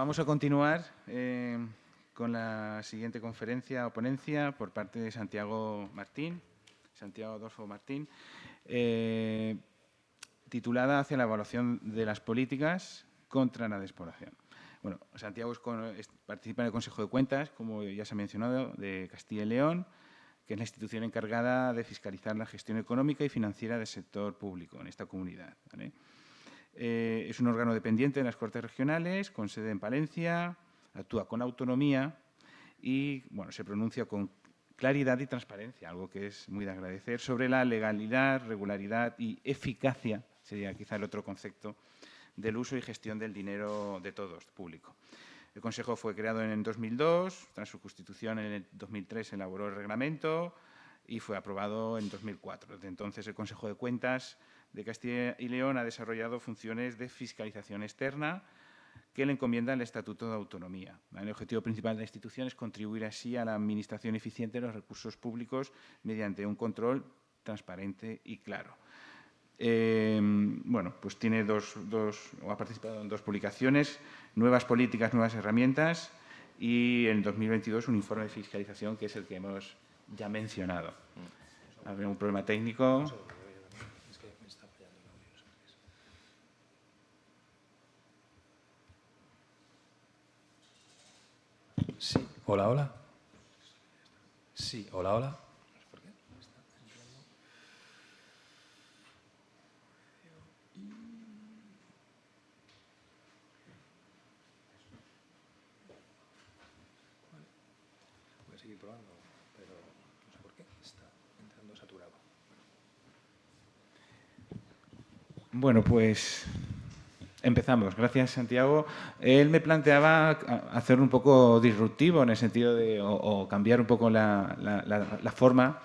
vamos a continuar con la siguiente conferencia o ponencia por parte de Santiago Adolfo Martín, titulada Hacia la evaluación de las políticas contra la despoblación. Bueno, Santiago participa en el Consejo de Cuentas, como ya se ha mencionado, de Castilla y León, que es la institución encargada de fiscalizar la gestión económica y financiera del sector público en esta comunidad, ¿vale? Es un órgano dependiente de las Cortes Regionales, con sede en Palencia, actúa con autonomía y bueno, se pronuncia con claridad y transparencia, algo que es muy de agradecer, sobre la legalidad, regularidad y eficacia, sería quizá el otro concepto, del uso y gestión del dinero de todos, público. El Consejo fue creado en 2002, tras su constitución en el 2003 se elaboró el reglamento y fue aprobado en 2004. Desde entonces el Consejo de Cuentas de Castilla y León ha desarrollado funciones de fiscalización externa que le encomienda el Estatuto de Autonomía. El objetivo principal de la institución es contribuir así a la administración eficiente de los recursos públicos mediante un control transparente y claro. Bueno, pues tiene ha participado en 2 publicaciones, Nuevas políticas, nuevas herramientas, y en 2022 un informe de fiscalización que es el que hemos ya mencionado. Había un problema técnico. Sí, hola, hola. Sí, hola, hola. Voy a seguir probando, pero no sé por qué está entrando saturado. Bueno, pues empezamos. Gracias, Santiago. Él me planteaba hacer un poco disruptivo en el sentido de o cambiar un poco la forma.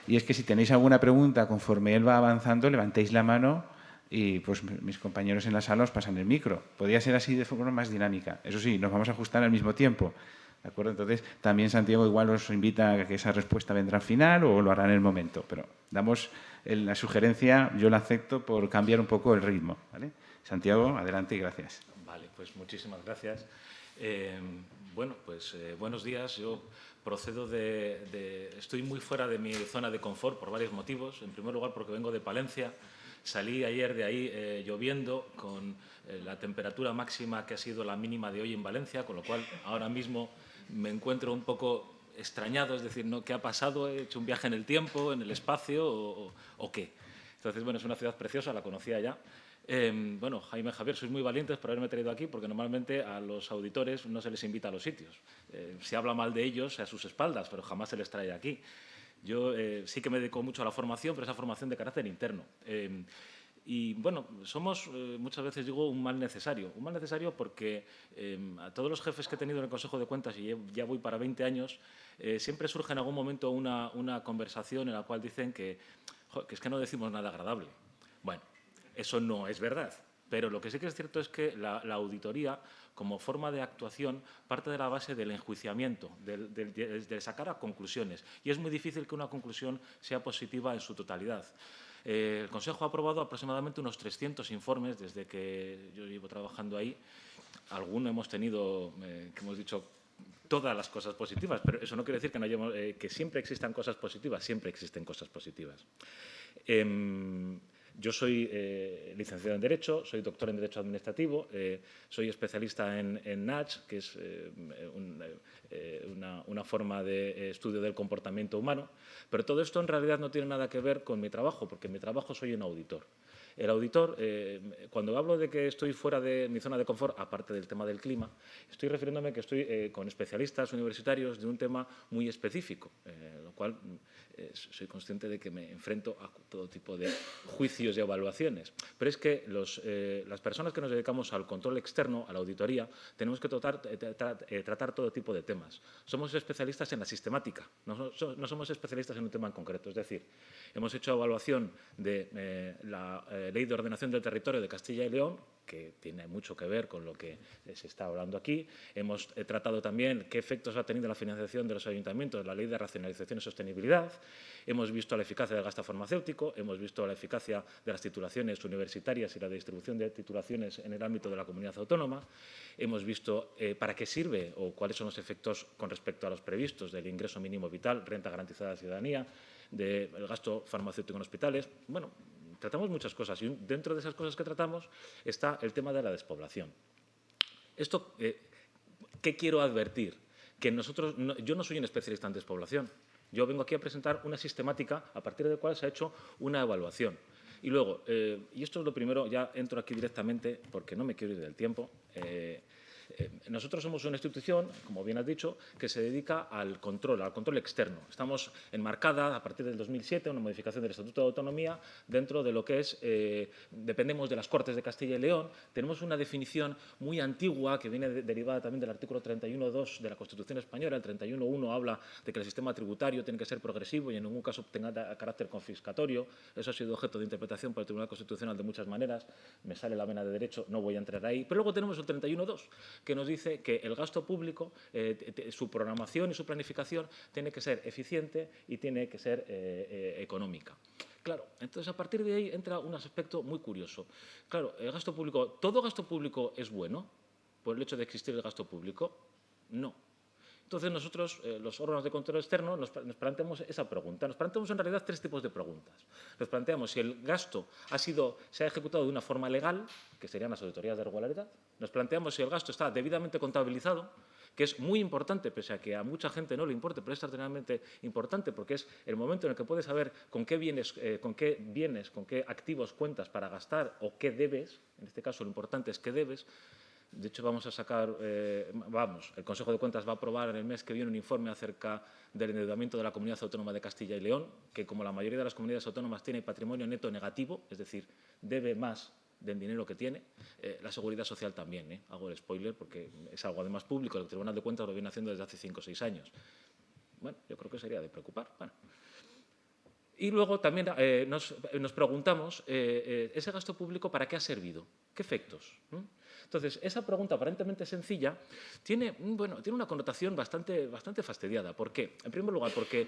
Y es que si tenéis alguna pregunta conforme él va avanzando, levantéis la mano y pues mis compañeros en la sala os pasan el micro. Podría ser así de forma más dinámica. Eso sí, nos vamos a ajustar al mismo tiempo. ¿De acuerdo? Entonces, también Santiago igual os invita a que esa respuesta vendrá al final o lo hará en el momento. Pero damos la sugerencia, yo la acepto por cambiar un poco el ritmo, ¿vale? Santiago, adelante y gracias. Vale, pues muchísimas gracias. Bueno, pues buenos días. Yo procedo estoy muy fuera de mi zona de confort por varios motivos. En primer lugar, porque vengo de Palencia. Salí ayer de ahí lloviendo con la temperatura máxima que ha sido la mínima de hoy en Valencia, con lo cual ahora mismo me encuentro un poco extrañado, es decir, ¿no? ¿Qué ha pasado? ¿He hecho un viaje en el tiempo, en el espacio o qué? Entonces, bueno, es una ciudad preciosa, la conocía ya. Bueno, Jaime, Javier, sois muy valientes por haberme traído aquí porque normalmente a los auditores no se les invita a los sitios. Se habla mal de ellos a sus espaldas, pero jamás se les trae aquí. Yo sí que me dedico mucho a la formación, pero esa formación de carácter interno. Y, bueno, somos, muchas veces digo, un mal necesario. Un mal necesario porque a todos los jefes que he tenido en el Consejo de Cuentas, y ya voy para 20 años, siempre surge en algún momento una conversación en la cual dicen que es que no decimos nada agradable. Bueno, eso no es verdad. Pero lo que sí que es cierto es que la auditoría, como forma de actuación, parte de la base del enjuiciamiento, de sacar a conclusiones. Y es muy difícil que una conclusión sea positiva en su totalidad. El Consejo ha aprobado aproximadamente unos 300 informes desde que yo llevo trabajando ahí. Algunos hemos tenido, que hemos dicho, todas las cosas positivas, pero eso no quiere decir que siempre existan cosas positivas. Siempre existen cosas positivas. Yo soy licenciado en Derecho, soy doctor en Derecho Administrativo, soy especialista en NACH, que es una forma de estudio del comportamiento humano, pero todo esto en realidad no tiene nada que ver con mi trabajo, porque en mi trabajo soy un auditor. El auditor, cuando hablo de que estoy fuera de mi zona de confort, aparte del tema del clima, estoy refiriéndome a que estoy con especialistas universitarios de un tema muy específico, lo cual soy consciente de que me enfrento a todo tipo de juicios y evaluaciones. Pero es que las personas que nos dedicamos al control externo, a la auditoría, tenemos que tratar todo tipo de temas. Somos especialistas en la sistemática, no somos especialistas en un tema en concreto. Es decir, hemos hecho evaluación de la Ley de Ordenación del Territorio de Castilla y León, que tiene mucho que ver con lo que se está hablando aquí. Hemos tratado también qué efectos ha tenido la financiación de los ayuntamientos, la ley de racionalización y sostenibilidad. Hemos visto la eficacia del gasto farmacéutico, hemos visto la eficacia de las titulaciones universitarias y la distribución de titulaciones en el ámbito de la comunidad autónoma. Hemos visto para qué sirve o cuáles son los efectos con respecto a los previstos del ingreso mínimo vital, renta garantizada de la ciudadanía, del gasto farmacéutico en hospitales. Bueno, tratamos muchas cosas y dentro de esas cosas que tratamos está el tema de la despoblación. Esto, ¿qué quiero advertir? Que yo no soy un especialista en despoblación. Yo vengo aquí a presentar una sistemática a partir de la cual se ha hecho una evaluación. Y luego, y esto es lo primero, ya entro aquí directamente porque no me quiero ir del tiempo. Nosotros somos una institución, como bien has dicho, que se dedica al control externo. Estamos enmarcada, a partir del 2007, una modificación del Estatuto de Autonomía, dentro de lo que es, dependemos de las Cortes de Castilla y León. Tenemos una definición muy antigua, que viene derivada también del artículo 31.2 de la Constitución española. El 31.1 habla de que el sistema tributario tiene que ser progresivo y en ningún caso tenga carácter confiscatorio. Eso ha sido objeto de interpretación por el Tribunal Constitucional de muchas maneras. Me sale la vena de derecho, no voy a entrar ahí. Pero luego tenemos el 31.2, que nos dice que el gasto público, su programación y su planificación tiene que ser eficiente y tiene que ser económica. Claro, entonces a partir de ahí entra un aspecto muy curioso. Claro, el gasto público, ¿todo gasto público es bueno por el hecho de existir el gasto público? No. Entonces nosotros, los órganos de control externo, nos planteamos esa pregunta. Nos planteamos en realidad tres tipos de preguntas. Nos planteamos si el gasto se ha ejecutado de una forma legal, que serían las auditorías de regularidad. Nos planteamos si el gasto está debidamente contabilizado, que es muy importante, pese a que a mucha gente no le importe, pero es extraordinariamente importante porque es el momento en el que puedes saber con qué bienes, con qué activos cuentas para gastar o qué debes. En este caso lo importante es qué debes. De hecho, vamos a sacar, el Consejo de Cuentas va a aprobar en el mes que viene un informe acerca del endeudamiento de la Comunidad Autónoma de Castilla y León, que como la mayoría de las comunidades autónomas tiene patrimonio neto negativo, es decir, debe más del dinero que tiene. La Seguridad Social también, hago el spoiler porque es algo además público, el Tribunal de Cuentas lo viene haciendo desde hace 5 o 6 años. Bueno, yo creo que sería de preocupar. Bueno. Y luego también nos preguntamos, ¿ese gasto público para qué ha servido? ¿Qué efectos? Entonces, esa pregunta aparentemente sencilla tiene una connotación bastante fastidiada. ¿Por qué? En primer lugar, porque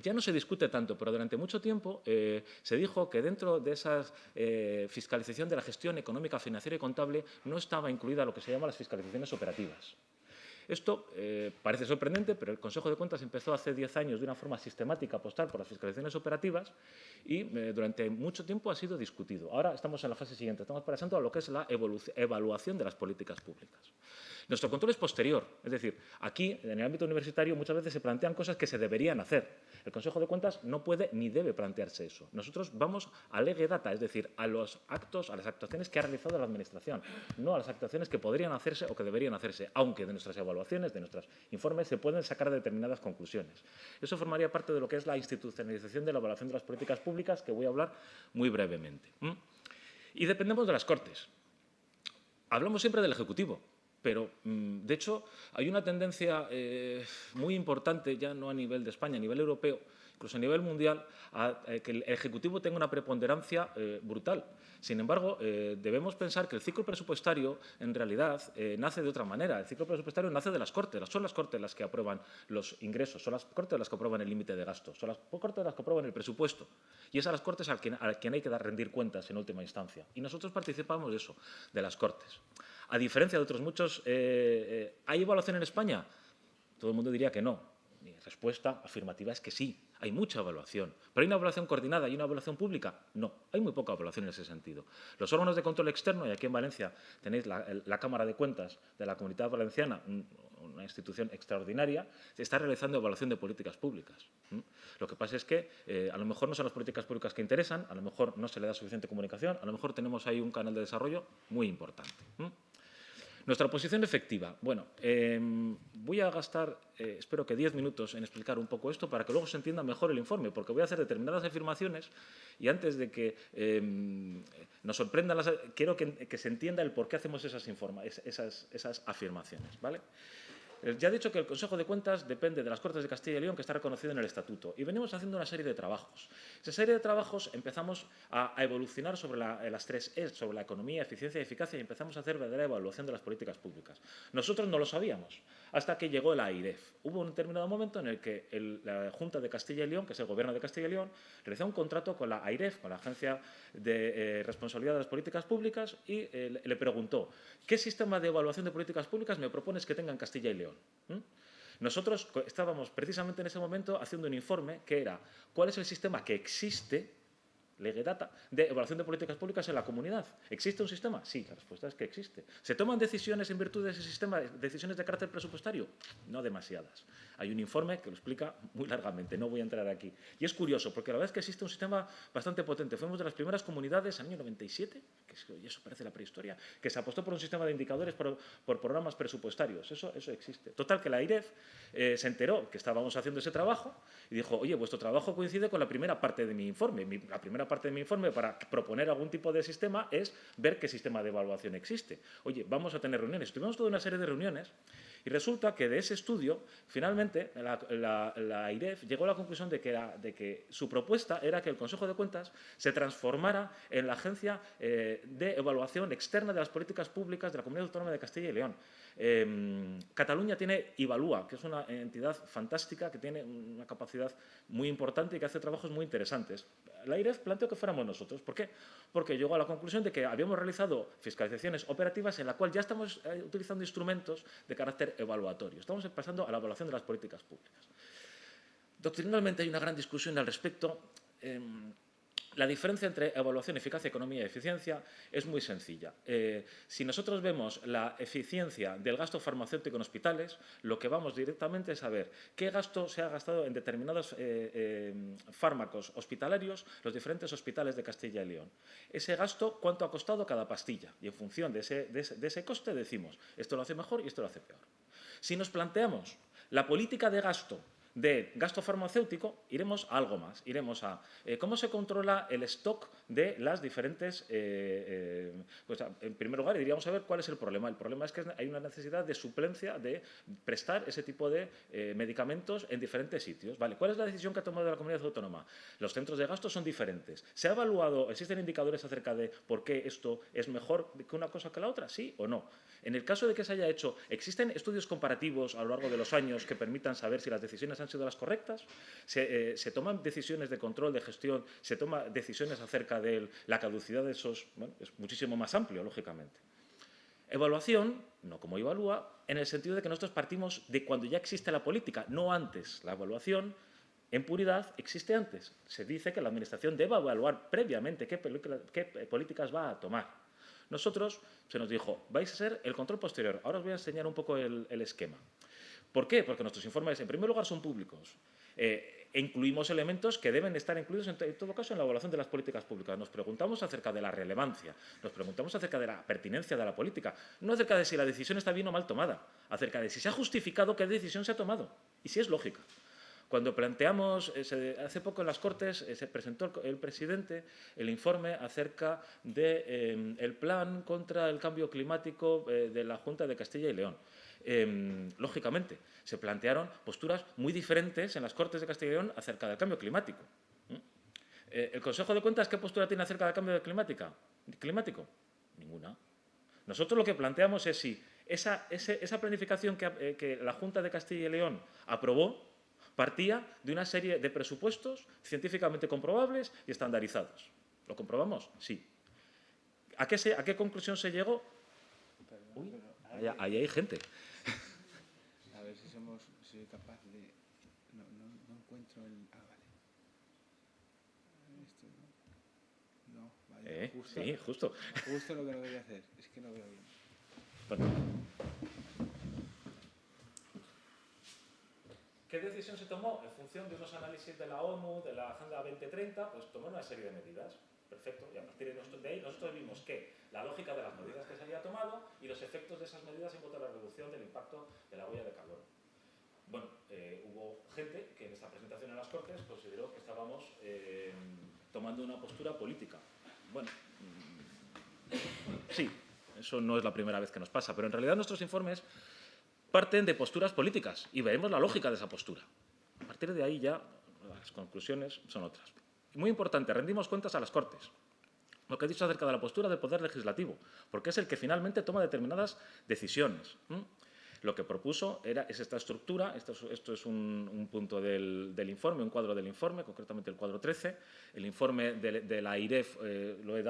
ya no se discute tanto, pero durante mucho tiempo se dijo que dentro de esa fiscalización de la gestión económica, financiera y contable no estaba incluida lo que se llama las fiscalizaciones operativas. Esto parece sorprendente, pero el Consejo de Cuentas empezó hace 10 años de una forma sistemática a apostar por las fiscalizaciones operativas y durante mucho tiempo ha sido discutido. Ahora estamos en la fase siguiente, estamos pasando a lo que es la evaluación de las políticas públicas. Nuestro control es posterior, es decir, aquí en el ámbito universitario muchas veces se plantean cosas que se deberían hacer. El Consejo de Cuentas no puede ni debe plantearse eso. Nosotros vamos a lege data, es decir, a los actos, a las actuaciones que ha realizado la Administración, no a las actuaciones que podrían hacerse o que deberían hacerse, aunque de nuestras evaluaciones, de nuestros informes, se pueden sacar determinadas conclusiones. Eso formaría parte de lo que es la institucionalización de la evaluación de las políticas públicas, que voy a hablar muy brevemente. Y dependemos de las Cortes. Hablamos siempre del Ejecutivo, pero, de hecho, hay una tendencia muy importante, ya no a nivel de España, a nivel europeo, incluso a nivel mundial, a que el Ejecutivo tenga una preponderancia brutal. Sin embargo, debemos pensar que el ciclo presupuestario, en realidad, nace de otra manera. El ciclo presupuestario nace de las Cortes. Son las Cortes las que aprueban los ingresos, son las Cortes las que aprueban el límite de gastos, son las Cortes las que aprueban el presupuesto. Y es a las Cortes a quien hay que rendir cuentas en última instancia. Y nosotros participamos de eso, de las Cortes. A diferencia de otros muchos, ¿hay evaluación en España? Todo el mundo diría que no. Mi respuesta afirmativa es que sí, hay mucha evaluación. ¿Pero hay una evaluación coordinada y una evaluación pública? No, hay muy poca evaluación en ese sentido. Los órganos de control externo, y aquí en Valencia tenéis la Cámara de Cuentas de la Comunidad Valenciana, una institución extraordinaria, se está realizando evaluación de políticas públicas. Lo que pasa es que a lo mejor no son las políticas públicas que interesan, a lo mejor no se le da suficiente comunicación, a lo mejor tenemos ahí un canal de desarrollo muy importante. Nuestra posición efectiva. Bueno, voy a gastar, espero que 10 minutos en explicar un poco esto para que luego se entienda mejor el informe, porque voy a hacer determinadas afirmaciones y antes de que nos sorprendan, quiero que se entienda el por qué hacemos esas afirmaciones, ¿vale? Ya he dicho que el Consejo de Cuentas depende de las Cortes de Castilla y León, que está reconocido en el Estatuto, y venimos haciendo una serie de trabajos. Esa serie de trabajos empezamos a evolucionar sobre las 3 E, sobre la economía, eficiencia y eficacia, y empezamos a hacer verdadera evaluación de las políticas públicas. Nosotros no lo sabíamos, hasta que llegó la AIREF. Hubo un determinado momento en el que la Junta de Castilla y León, que es el Gobierno de Castilla y León, realizó un contrato con la AIREF, con la Agencia de Responsabilidad de las Políticas Públicas, y le preguntó: ¿qué sistema de evaluación de políticas públicas me propones que tenga en Castilla y León? Nosotros estábamos precisamente en ese momento haciendo un informe que era ¿cuál es el sistema que existe, lege data, de evaluación de políticas públicas en la comunidad? ¿Existe un sistema? Sí, la respuesta es que existe. ¿Se toman decisiones en virtud de ese sistema, decisiones de carácter presupuestario? No demasiadas. Hay un informe que lo explica muy largamente, no voy a entrar aquí. Y es curioso, porque la verdad es que existe un sistema bastante potente. Fuimos de las primeras comunidades, en el año 97, y eso parece la prehistoria, que se apostó por un sistema de indicadores por programas presupuestarios. Eso existe. Total, que la AIREF se enteró que estábamos haciendo ese trabajo y dijo: oye, vuestro trabajo coincide con la primera parte de mi informe. La primera parte de mi informe para proponer algún tipo de sistema es ver qué sistema de evaluación existe. Oye, vamos a tener reuniones. Tuvimos toda una serie de reuniones y resulta que de ese estudio, finalmente, la AIREF llegó a la conclusión de que su propuesta era que el Consejo de Cuentas se transformara en la agencia de evaluación externa de las políticas públicas de la Comunidad Autónoma de Castilla y León. Cataluña tiene Ivalúa, que es una entidad fantástica que tiene una capacidad muy importante y que hace trabajos muy interesantes. La AIREF planteó que fuéramos nosotros. ¿Por qué? Porque llegó a la conclusión de que habíamos realizado fiscalizaciones operativas en la cual ya estamos utilizando instrumentos de carácter evaluatorio. Estamos pasando a la evaluación de las políticas públicas. Doctrinalmente hay una gran discusión al respecto. La diferencia entre evaluación, eficacia, economía y eficiencia es muy sencilla. Si nosotros vemos la eficiencia del gasto farmacéutico en hospitales, lo que vamos directamente es saber qué gasto se ha gastado en determinados fármacos hospitalarios los diferentes hospitales de Castilla y León. Ese gasto, cuánto ha costado cada pastilla. Y en función de ese coste decimos, esto lo hace mejor y esto lo hace peor. Si nos planteamos la política de gasto farmacéutico, iremos a algo más. Iremos a cómo se controla el stock de las diferentes... pues en primer lugar, iríamos a ver cuál es el problema. El problema es que hay una necesidad de suplencia, de prestar ese tipo de medicamentos en diferentes sitios. ¿Vale? ¿Cuál es la decisión que ha tomado la comunidad autónoma? Los centros de gasto son diferentes. ¿Se ha evaluado, existen indicadores acerca de por qué esto es mejor que una cosa que la otra? ¿Sí o no? En el caso de que se haya hecho, ¿existen estudios comparativos a lo largo de los años que permitan saber si las decisiones han sido las correctas? ¿Se toman decisiones de control, de gestión? ¿Se toman decisiones acerca de la caducidad de esos? Bueno, es muchísimo más amplio, lógicamente. Evaluación, no como Ivalúa, en el sentido de que nosotros partimos de cuando ya existe la política, no antes. La evaluación, en puridad, existe antes. Se dice que la Administración debe evaluar previamente qué políticas va a tomar. Nosotros, se nos dijo, vais a ser el control posterior. Ahora os voy a enseñar un poco el esquema. ¿Por qué? Porque nuestros informes, en primer lugar, son públicos. Incluimos elementos que deben estar incluidos, en todo caso, en la evaluación de las políticas públicas. Nos preguntamos acerca de la relevancia, nos preguntamos acerca de la pertinencia de la política, no acerca de si la decisión está bien o mal tomada, acerca de si se ha justificado qué decisión se ha tomado y si es lógica. Cuando planteamos, hace poco en las Cortes se presentó el presidente el informe acerca del plan contra el cambio climático de la Junta de Castilla y León. Lógicamente, se plantearon posturas muy diferentes en las Cortes de Castilla y León acerca del cambio climático. ¿El Consejo de Cuentas qué postura tiene acerca del cambio climático? Ninguna. Nosotros lo que planteamos es si esa planificación que la Junta de Castilla y León aprobó partía de una serie de presupuestos científicamente comprobables y estandarizados. ¿Lo comprobamos? Sí. ¿A qué conclusión se llegó? Uy, ahí hay gente. A ver si soy capaz de... No encuentro el... Ah, vale. Esto no. Vaya, justo, sí, justo. Justo lo que no debería hacer. Es que no veo bien. Bueno. ¿Qué decisión se tomó? En función de unos análisis de la ONU, de la Agenda 2030, pues tomó una serie de medidas. Perfecto. Y a partir de ahí nosotros vimos que la lógica de las medidas que se había tomado y los efectos de esas medidas en cuanto a la reducción del impacto de la huella de carbono. Bueno, hubo gente que en esta presentación en las Cortes consideró que estábamos tomando una postura política. Bueno, sí, eso no es la primera vez que nos pasa, pero en realidad nuestros informes parten de posturas políticas y veremos la lógica de esa postura. A partir de ahí ya las conclusiones son otras. Muy importante, rendimos cuentas a las Cortes. Lo que he dicho acerca de la postura del Poder Legislativo, porque es el que finalmente toma determinadas decisiones. Lo que propuso es esta estructura, esto es un punto del informe, un cuadro del informe, concretamente el cuadro 13. El informe de la AIREF lo he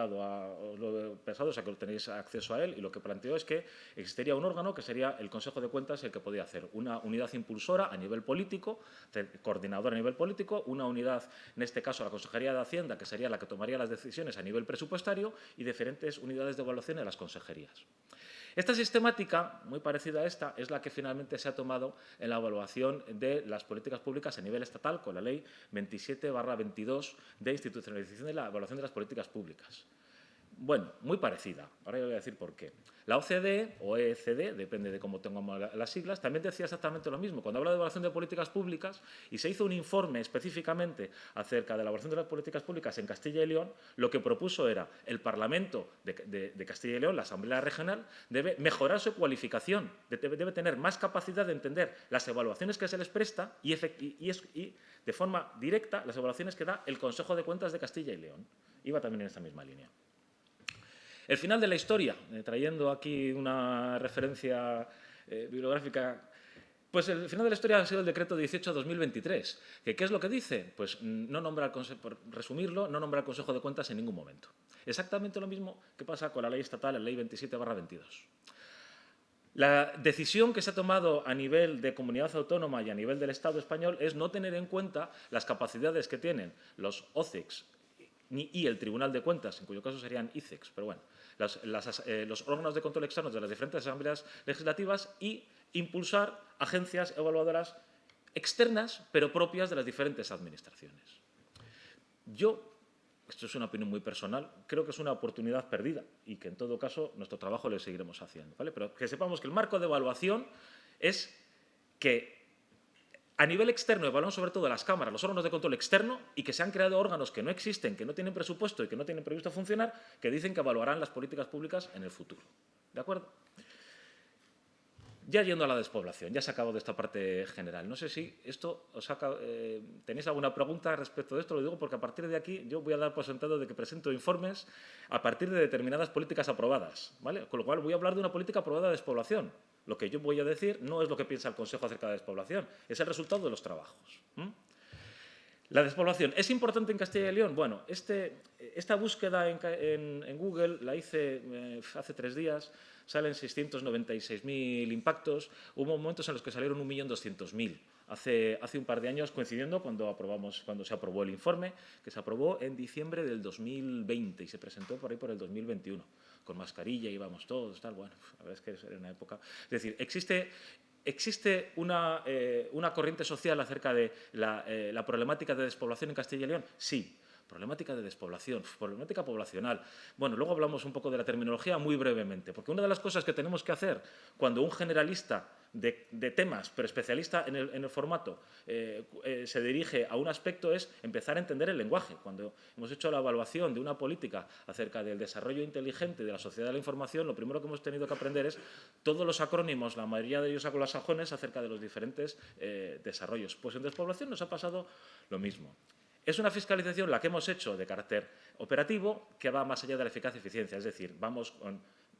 pensado, o sea que tenéis acceso a él, y lo que planteó es que existiría un órgano que sería el Consejo de Cuentas el que podía hacer una unidad impulsora a nivel político, coordinadora a nivel político, una unidad, en este caso la Consejería de Hacienda, que sería la que tomaría las decisiones a nivel presupuestario, y diferentes unidades de evaluación en las consejerías. Esta sistemática, muy parecida a esta, es la que finalmente se ha tomado en la evaluación de las políticas públicas a nivel estatal con la Ley 27/22 de institucionalización de la evaluación de las políticas públicas. Bueno, muy parecida. Ahora yo voy a decir por qué. La OCDE, o OECD, depende de cómo tengamos las siglas, también decía exactamente lo mismo. Cuando habla de evaluación de políticas públicas, y se hizo un informe específicamente acerca de la evaluación de las políticas públicas en Castilla y León, lo que propuso era el Parlamento de Castilla y León, la Asamblea Regional, debe mejorar su cualificación, debe tener más capacidad de entender las evaluaciones que se les presta y de forma directa las evaluaciones que da el Consejo de Cuentas de Castilla y León. Iba también en esta misma línea. El final de la historia, trayendo aquí una referencia bibliográfica, pues el final de la historia ha sido el decreto 18/2023. ¿Qué es lo que dice? Pues no nombra al Consejo, por resumirlo, no nombra al Consejo de Cuentas en ningún momento. Exactamente lo mismo que pasa con la ley estatal, la ley 27/22. La decisión que se ha tomado a nivel de comunidad autónoma y a nivel del Estado español es no tener en cuenta las capacidades que tienen los OCECs y el Tribunal de Cuentas, en cuyo caso serían ICEX, pero bueno, los órganos de control externos de las diferentes asambleas legislativas, y impulsar agencias evaluadoras externas, pero propias de las diferentes administraciones. Esto es una opinión muy personal, creo que es una oportunidad perdida y que en todo caso nuestro trabajo lo seguiremos haciendo, ¿vale? Pero que sepamos que el marco de evaluación es que a nivel externo evalúan sobre todo las cámaras, los órganos de control externo, y que se han creado órganos que no existen, que no tienen presupuesto y que no tienen previsto funcionar, que dicen que evaluarán las políticas públicas en el futuro. ¿De acuerdo? Ya yendo a la despoblación, ya se ha acabado de esta parte general. No sé si esto tenéis alguna pregunta respecto de esto. Lo digo porque a partir de aquí yo voy a dar por sentado de que presento informes a partir de determinadas políticas aprobadas, ¿vale? Con lo cual voy a hablar de una política aprobada de despoblación. Lo que yo voy a decir no es lo que piensa el Consejo acerca de la despoblación, es el resultado de los trabajos. La despoblación, ¿es importante en Castilla y León? Bueno, esta búsqueda en Google la hice hace 3 días, salen 696.000 impactos, hubo momentos en los que salieron 1.200.000. Hace un par de años, coincidiendo cuando se aprobó el informe, que se aprobó en diciembre del 2020 y se presentó por ahí por el 2021. Con mascarilla íbamos todos, tal, bueno, la verdad es que era una época. Es decir, ¿existe una corriente social acerca de la problemática de despoblación en Castilla y León? Sí. Problemática de despoblación, problemática poblacional. Bueno, luego hablamos un poco de la terminología muy brevemente, porque una de las cosas que tenemos que hacer cuando un generalista de temas, pero especialista en el formato, se dirige a un aspecto, es empezar a entender el lenguaje. Cuando hemos hecho la evaluación de una política acerca del desarrollo inteligente de la sociedad de la información, lo primero que hemos tenido que aprender es todos los acrónimos, la mayoría de ellos anglosajones, acerca de los diferentes desarrollos. Pues en despoblación nos ha pasado lo mismo. Es una fiscalización la que hemos hecho de carácter operativo que va más allá de la eficacia y eficiencia. Es decir, vamos,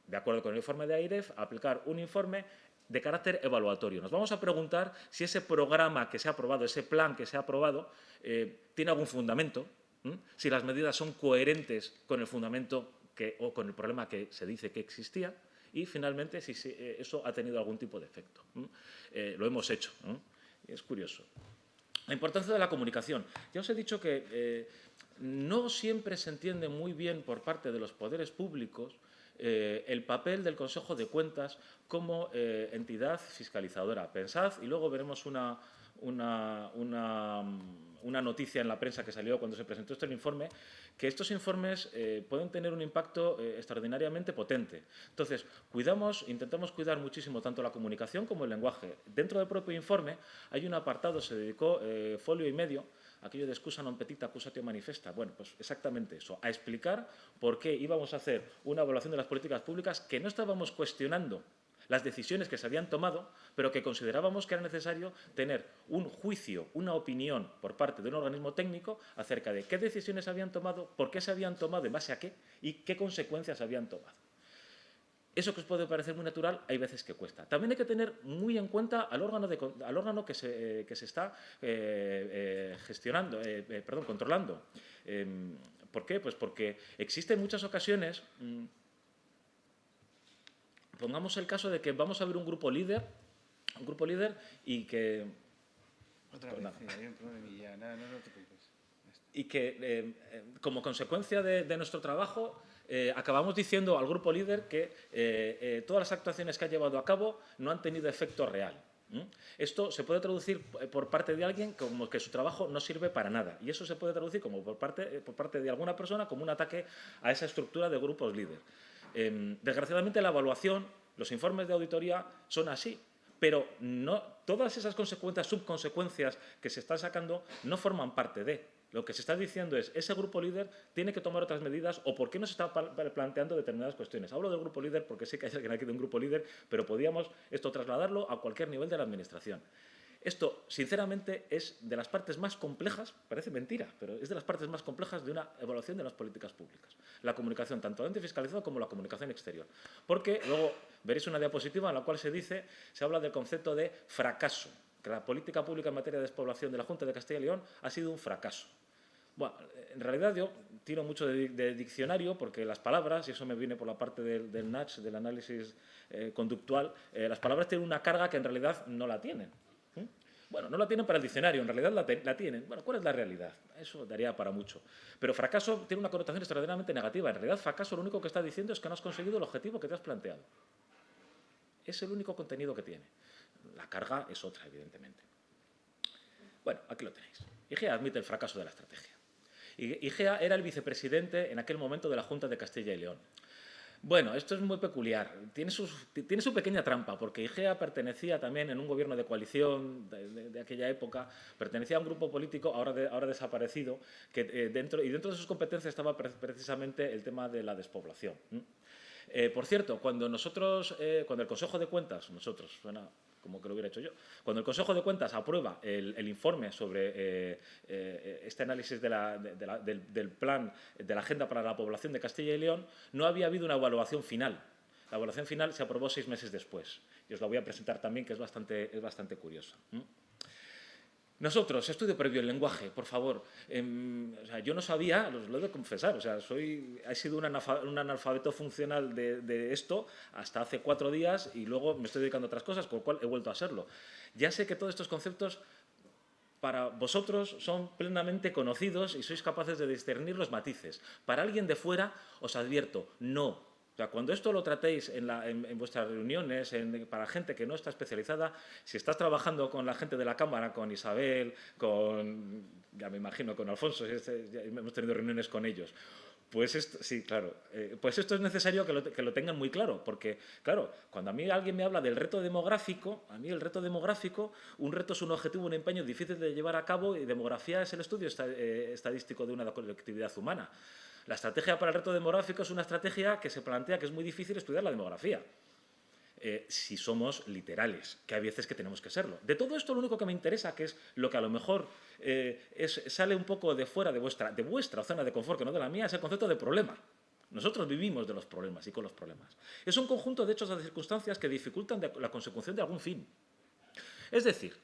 de acuerdo con el informe de AIREF, a aplicar un informe de carácter evaluatorio. Nos vamos a preguntar si ese programa que se ha aprobado, ese plan que se ha aprobado, tiene algún fundamento, si las medidas son coherentes con el fundamento o con el problema que se dice que existía, y finalmente si eso ha tenido algún tipo de efecto. Lo hemos hecho. Es curioso. La importancia de la comunicación. Ya os he dicho que no siempre se entiende muy bien por parte de los poderes públicos el papel del Consejo de Cuentas como entidad fiscalizadora. Pensad, y luego veremos una noticia en la prensa que salió cuando se presentó este informe, que estos informes pueden tener un impacto extraordinariamente potente. Entonces, intentamos cuidar muchísimo tanto la comunicación como el lenguaje. Dentro del propio informe hay un apartado, se dedicó folio y medio, aquello de excusa non petita, accusatio manifesta. Bueno, pues exactamente eso, a explicar por qué íbamos a hacer una evaluación de las políticas públicas, que no estábamos cuestionando las decisiones que se habían tomado, pero que considerábamos que era necesario tener un juicio, una opinión por parte de un organismo técnico acerca de qué decisiones habían tomado, por qué se habían tomado, en base a qué y qué consecuencias habían tomado. Eso que os puede parecer muy natural, hay veces que cuesta. También hay que tener muy en cuenta al órgano que se está controlando. ¿Por qué? Pues porque existen muchas ocasiones. Pongamos el caso de que vamos a ver un grupo líder y que... Otra vez, sí, hay un problemilla. No te preocupes. Y que, como consecuencia de nuestro trabajo, acabamos diciendo al grupo líder que todas las actuaciones que ha llevado a cabo no han tenido efecto real. Esto se puede traducir por parte de alguien como que su trabajo no sirve para nada. Y eso se puede traducir como por parte de alguna persona como un ataque a esa estructura de grupos líder. Desgraciadamente, la evaluación, los informes de auditoría son así, pero no, todas esas subconsecuencias que se están sacando no forman parte de. Lo que se está diciendo es ese grupo líder tiene que tomar otras medidas o por qué no se está planteando determinadas cuestiones. Hablo del grupo líder porque sé que hay alguien aquí de un grupo líder, pero podríamos esto trasladarlo a cualquier nivel de la administración. Esto, sinceramente, es de las partes más complejas, parece mentira, pero es de las partes más complejas de una evaluación de las políticas públicas. La comunicación, tanto la antifiscalizada como la comunicación exterior. Porque luego veréis una diapositiva en la cual se habla del concepto de fracaso, que la política pública en materia de despoblación de la Junta de Castilla y León ha sido un fracaso. Bueno, en realidad yo tiro mucho de diccionario porque las palabras, y eso me viene por la parte del NACH, del análisis conductual, las palabras tienen una carga que en realidad no la tienen. Bueno, no la tienen para el diccionario, en realidad la tienen. Bueno, ¿cuál es la realidad? Eso daría para mucho. Pero fracaso tiene una connotación extraordinariamente negativa. En realidad, fracaso lo único que está diciendo es que no has conseguido el objetivo que te has planteado. Es el único contenido que tiene. La carga es otra, evidentemente. Bueno, aquí lo tenéis. IGEA admite el fracaso de la estrategia. IGEA era el vicepresidente en aquel momento de la Junta de Castilla y León. Bueno, esto es muy peculiar. Tiene su pequeña trampa, porque IGEA pertenecía también en un gobierno de coalición de aquella época, pertenecía a un grupo político ahora desaparecido, que dentro de sus competencias estaba precisamente el tema de la despoblación. Por cierto, cuando el Consejo de Cuentas, suena como que lo hubiera hecho yo, cuando el Consejo de Cuentas aprueba el informe sobre este análisis del plan de la Agenda para la Población de Castilla y León, no había habido una evaluación final. La evaluación final se aprobó 6 meses después. Y os la voy a presentar también, que es bastante curiosa. Nosotros, estudio previo en lenguaje, por favor. O sea, yo no sabía, lo he de confesar, o sea, he sido un analfabeto funcional de esto hasta hace 4 días y luego me estoy dedicando a otras cosas, con lo cual he vuelto a serlo. Ya sé que todos estos conceptos para vosotros son plenamente conocidos y sois capaces de discernir los matices. Para alguien de fuera, os advierto, no. O sea, cuando esto lo tratéis en vuestras reuniones, para gente que no está especializada, si estás trabajando con la gente de la Cámara, con Isabel, ya me imagino, con Alfonso, ya hemos tenido reuniones con ellos, pues esto, sí, claro, pues esto es necesario que lo tengan muy claro, porque, claro, cuando a mí alguien me habla del reto demográfico, un reto es un objetivo, un empeño difícil de llevar a cabo y demografía es el estudio estadístico de una colectividad humana. La estrategia para el reto demográfico es una estrategia que se plantea que es muy difícil estudiar la demografía. Si somos literales, que hay veces que tenemos que serlo. De todo esto lo único que me interesa, que es lo que a lo mejor sale un poco de fuera de vuestra zona de confort, que no de la mía, es el concepto de problema. Nosotros vivimos de los problemas y con los problemas. Es un conjunto de hechos o de circunstancias que dificultan la consecución de algún fin. Es decir,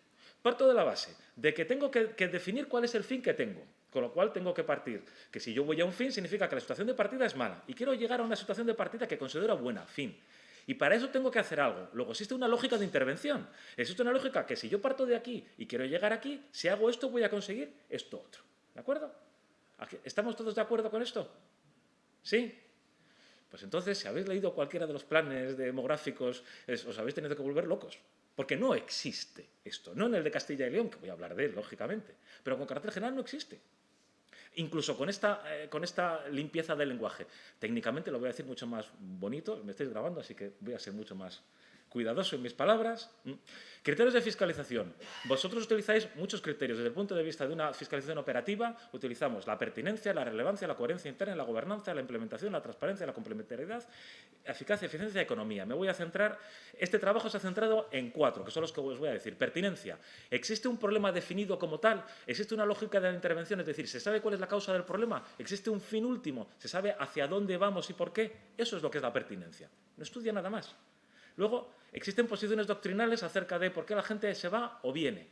parto de la base de que tengo que definir cuál es el fin que tengo. Con lo cual tengo que partir que si yo voy a un fin significa que la situación de partida es mala y quiero llegar a una situación de partida que considero buena, fin. Y para eso tengo que hacer algo. Luego existe una lógica de intervención. Existe una lógica que si yo parto de aquí y quiero llegar aquí, si hago esto voy a conseguir esto otro. ¿De acuerdo? ¿Estamos todos de acuerdo con esto? ¿Sí? Pues entonces, si habéis leído cualquiera de los planes demográficos, os habéis tenido que volver locos. Porque no existe esto. No en el de Castilla y León, que voy a hablar de él, lógicamente. Pero con carácter general no existe. Incluso con esta limpieza del lenguaje. Técnicamente lo voy a decir mucho más bonito. Me estáis grabando, así que voy a ser mucho más cuidadoso en mis palabras. Criterios de fiscalización. Vosotros utilizáis muchos criterios. Desde el punto de vista de una fiscalización operativa, utilizamos la pertinencia, la relevancia, la coherencia interna, la gobernanza, la implementación, la transparencia, la complementariedad, eficacia, eficiencia y economía. Me voy a centrar, este trabajo se ha centrado en 4, que son los que os voy a decir. Pertinencia. ¿Existe un problema definido como tal? ¿Existe una lógica de la intervención? Es decir, ¿se sabe cuál es la causa del problema? ¿Existe un fin último? ¿Se sabe hacia dónde vamos y por qué? Eso es lo que es la pertinencia. No estudia nada más. Luego, existen posiciones doctrinales acerca de por qué la gente se va o viene.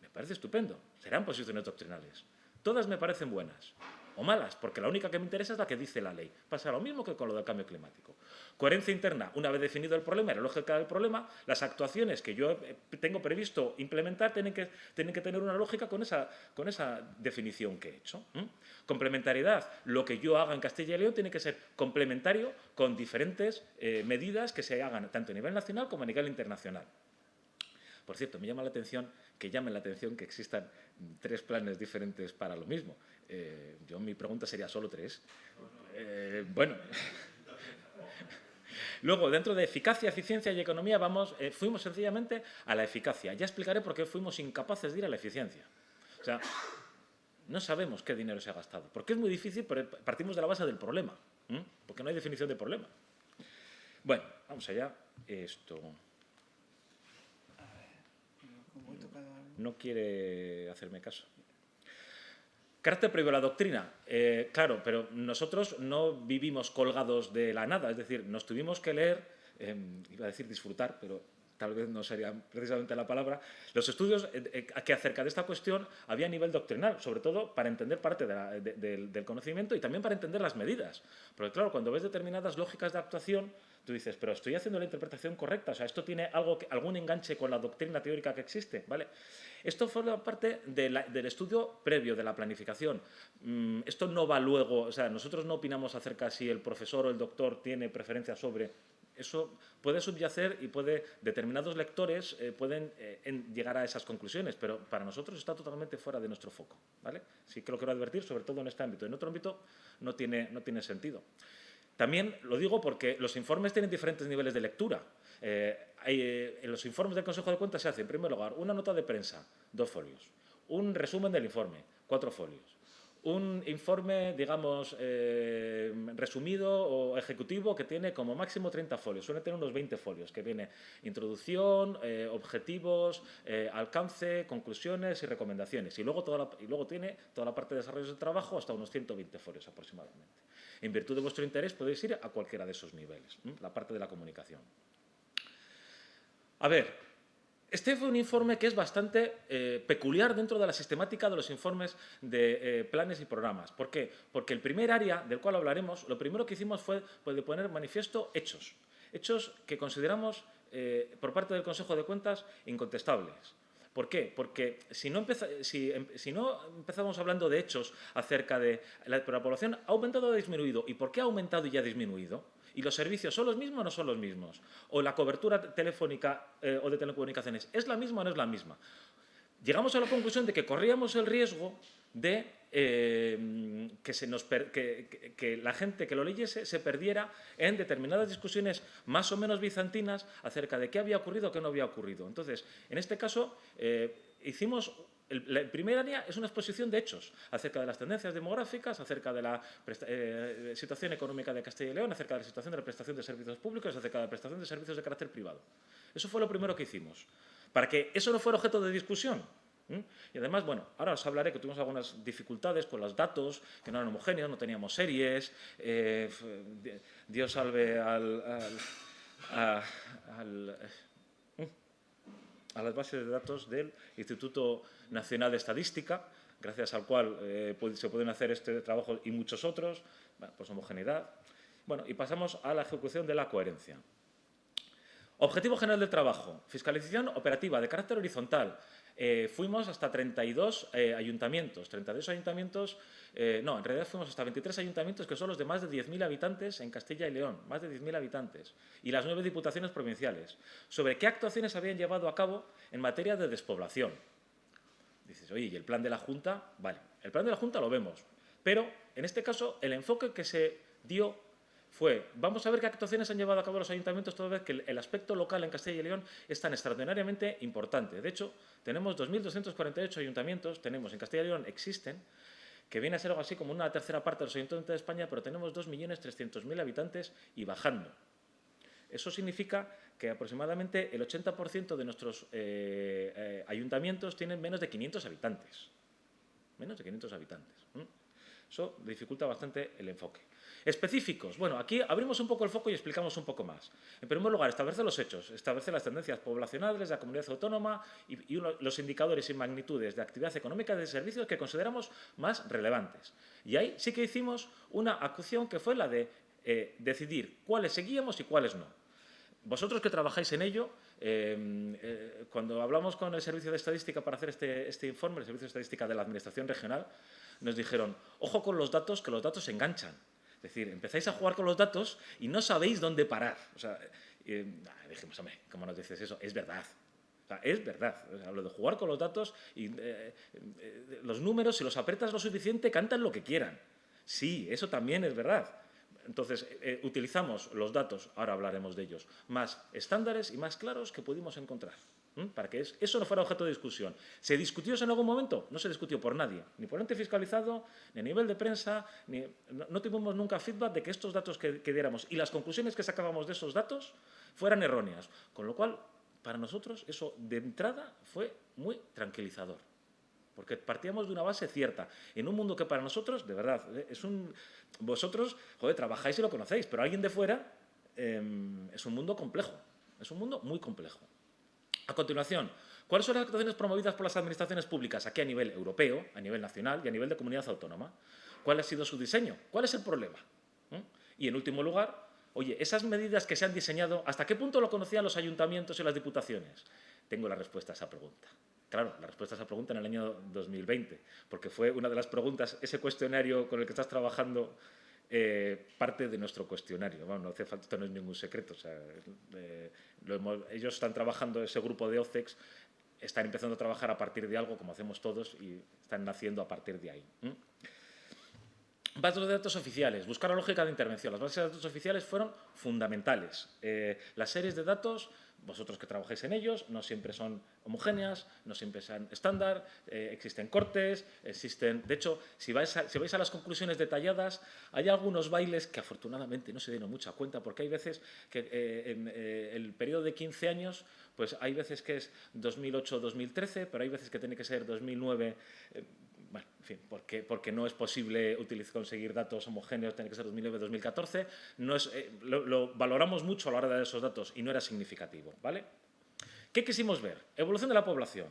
Me parece estupendo. Serán posiciones doctrinales. Todas me parecen buenas. O malas, porque la única que me interesa es la que dice la ley. Pasa lo mismo que con lo del cambio climático. Coherencia interna. Una vez definido el problema y la lógica del problema, las actuaciones que yo tengo previsto implementar tienen que tener una lógica con esa definición que he hecho. Complementariedad. Lo que yo haga en Castilla y León tiene que ser complementario con diferentes medidas que se hagan tanto a nivel nacional como a nivel internacional. Por cierto, me llama la atención que existan 3 planes diferentes para lo mismo. Mi pregunta sería, ¿solo 3? Bueno. Luego, dentro de eficacia, eficiencia y economía, fuimos sencillamente a la eficacia. Ya explicaré por qué fuimos incapaces de ir a la eficiencia. O sea, no sabemos qué dinero se ha gastado. Porque es muy difícil, pero partimos de la base del problema. Porque no hay definición de problema. Bueno, vamos allá. Esto... No quiere hacerme caso. Carácter previo a la doctrina. Claro, pero nosotros no vivimos colgados de la nada. Es decir, nos tuvimos que leer, iba a decir disfrutar, pero tal vez no sería precisamente la palabra, los estudios que acerca de esta cuestión había a nivel doctrinal, sobre todo para entender parte del conocimiento y también para entender las medidas. Porque claro, cuando ves determinadas lógicas de actuación, tú dices, pero estoy haciendo la interpretación correcta, o sea, esto tiene algún enganche con la doctrina teórica que existe, ¿vale? Esto forma parte del estudio previo de la planificación. Esto no va luego, o sea, nosotros no opinamos acerca si el profesor o el doctor tiene preferencia sobre... Eso puede subyacer y determinados lectores pueden llegar a esas conclusiones, pero para nosotros está totalmente fuera de nuestro foco, ¿vale? Sí que lo quiero advertir, sobre todo en este ámbito. En otro ámbito no tiene sentido. También lo digo porque los informes tienen diferentes niveles de lectura. En los informes del Consejo de Cuentas se hace, en primer lugar, una nota de prensa, 2 folios. Un resumen del informe, 4 folios. Un informe, digamos, resumido o ejecutivo que tiene como máximo 30 folios. Suele tener unos 20 folios, que viene introducción, objetivos, alcance, conclusiones y recomendaciones. Y luego tiene toda la parte de desarrollo de trabajo hasta unos 120 folios aproximadamente. En virtud de vuestro interés podéis ir a cualquiera de esos niveles, la parte de la comunicación. A ver, este fue un informe que es bastante peculiar dentro de la sistemática de los informes de planes y programas. ¿Por qué? Porque el primer área del cual hablaremos, lo primero que hicimos fue de poner en manifiesto hechos. Hechos que consideramos, por parte del Consejo de Cuentas, incontestables. ¿Por qué? Porque si no empezamos hablando de hechos acerca de la población, ¿ha aumentado o ha disminuido? ¿Y por qué ha aumentado y ha disminuido? ¿Y los servicios son los mismos o no son los mismos? ¿O la cobertura telefónica o de telecomunicaciones es la misma o no es la misma? Llegamos a la conclusión de que corríamos el riesgo de que la gente que lo leyese se perdiera en determinadas discusiones más o menos bizantinas acerca de qué había ocurrido o qué no había ocurrido. Entonces, en este caso, hicimos... La primera área es una exposición de hechos acerca de las tendencias demográficas, acerca de la situación económica de Castilla y León, acerca de la situación de la prestación de servicios públicos, acerca de la prestación de servicios de carácter privado. Eso fue lo primero que hicimos, para que eso no fuera objeto de discusión. Y además, bueno, ahora os hablaré que tuvimos algunas dificultades con los datos, que no eran homogéneos, no teníamos series, Dios salve a las bases de datos del Instituto Nacional de Estadística, gracias al cual se pueden hacer este trabajo y muchos otros, bueno, pues homogeneidad. Bueno, y pasamos a la ejecución de la coherencia. Objetivo general del trabajo, fiscalización operativa de carácter horizontal. Fuimos hasta 32 ayuntamientos. 32 ayuntamientos, no, en realidad fuimos hasta 23 ayuntamientos que son los de más de 10.000 habitantes en Castilla y León, más de 10.000 habitantes, y las 9 diputaciones provinciales, sobre qué actuaciones habían llevado a cabo en materia de despoblación. Dices, oye, ¿y el plan de la Junta? Vale, el plan de la Junta lo vemos, pero en este caso el enfoque que se dio fue, vamos a ver qué actuaciones han llevado a cabo los ayuntamientos toda vez que el aspecto local en Castilla y León es tan extraordinariamente importante. De hecho, tenemos 2.248 ayuntamientos, tenemos en Castilla y León, existen, que viene a ser algo así como una tercera parte de los ayuntamientos de España, pero tenemos 2.300.000 habitantes y bajando. Eso significa que aproximadamente el 80% de nuestros ayuntamientos tienen menos de 500 habitantes. Menos de 500 habitantes. Eso dificulta bastante el enfoque. Específicos. Bueno, aquí abrimos un poco el foco y explicamos un poco más. En primer lugar, establecer los hechos, establecer las tendencias poblacionales de la comunidad autónoma y los indicadores y magnitudes de actividad económica y de servicios que consideramos más relevantes. Y ahí sí que hicimos una acción que fue la de decidir cuáles seguíamos y cuáles no. Vosotros que trabajáis en ello, cuando hablamos con el Servicio de Estadística para hacer este informe, el Servicio de Estadística de la Administración Regional, nos dijeron, ojo con los datos, que los datos se enganchan. Es decir, empezáis a jugar con los datos y no sabéis dónde parar. O sea, dijimos, hombre, ¿cómo nos dices eso? Es verdad. O sea, es verdad. O sea, hablo de jugar con los datos y los números, si los apretas lo suficiente, cantan lo que quieran. Sí, eso también es verdad. Entonces, utilizamos los datos, ahora hablaremos de ellos, más estándares y más claros que pudimos encontrar. Para que eso no fuera objeto de discusión. ¿Se discutió eso en algún momento? No se discutió por nadie, ni por ente fiscalizado, ni a nivel de prensa, no tuvimos nunca feedback de que estos datos que diéramos y las conclusiones que sacábamos de esos datos fueran erróneas. Con lo cual, para nosotros, eso de entrada fue muy tranquilizador. Porque partíamos de una base cierta, en un mundo que para nosotros, de verdad, vosotros, joder, trabajáis y lo conocéis, pero alguien de fuera es un mundo complejo, es un mundo muy complejo. A continuación, ¿cuáles son las actuaciones promovidas por las administraciones públicas aquí a nivel europeo, a nivel nacional y a nivel de comunidad autónoma? ¿Cuál ha sido su diseño? ¿Cuál es el problema? Y en último lugar, oye, esas medidas que se han diseñado, ¿hasta qué punto lo conocían los ayuntamientos y las diputaciones? Tengo la respuesta a esa pregunta. Claro, la respuesta a esa pregunta en el año 2020, porque fue una de las preguntas, ese cuestionario con el que estás trabajando, parte de nuestro cuestionario. Bueno, no hace falta, esto no es ningún secreto. O sea, ellos están trabajando, ese grupo de OCEX, están empezando a trabajar a partir de algo, como hacemos todos, y están naciendo a partir de ahí. Bases de datos oficiales, buscar la lógica de intervención. Las bases de datos oficiales fueron fundamentales. Las series de datos, vosotros que trabajáis en ellos, no siempre son homogéneas, no siempre son estándar, existen cortes, existen... De hecho, si vais a las conclusiones detalladas, hay algunos bailes que afortunadamente no se dieron mucha cuenta, porque hay veces que en el periodo de 15 años, pues hay veces que es 2008-2013, pero hay veces que tiene que ser 2009... Bueno, en fin, porque no es posible conseguir datos homogéneos, tiene que ser 2009-2014. Lo valoramos mucho a la hora de dar esos datos y no era significativo, ¿vale? ¿Qué quisimos ver? Evolución de la población.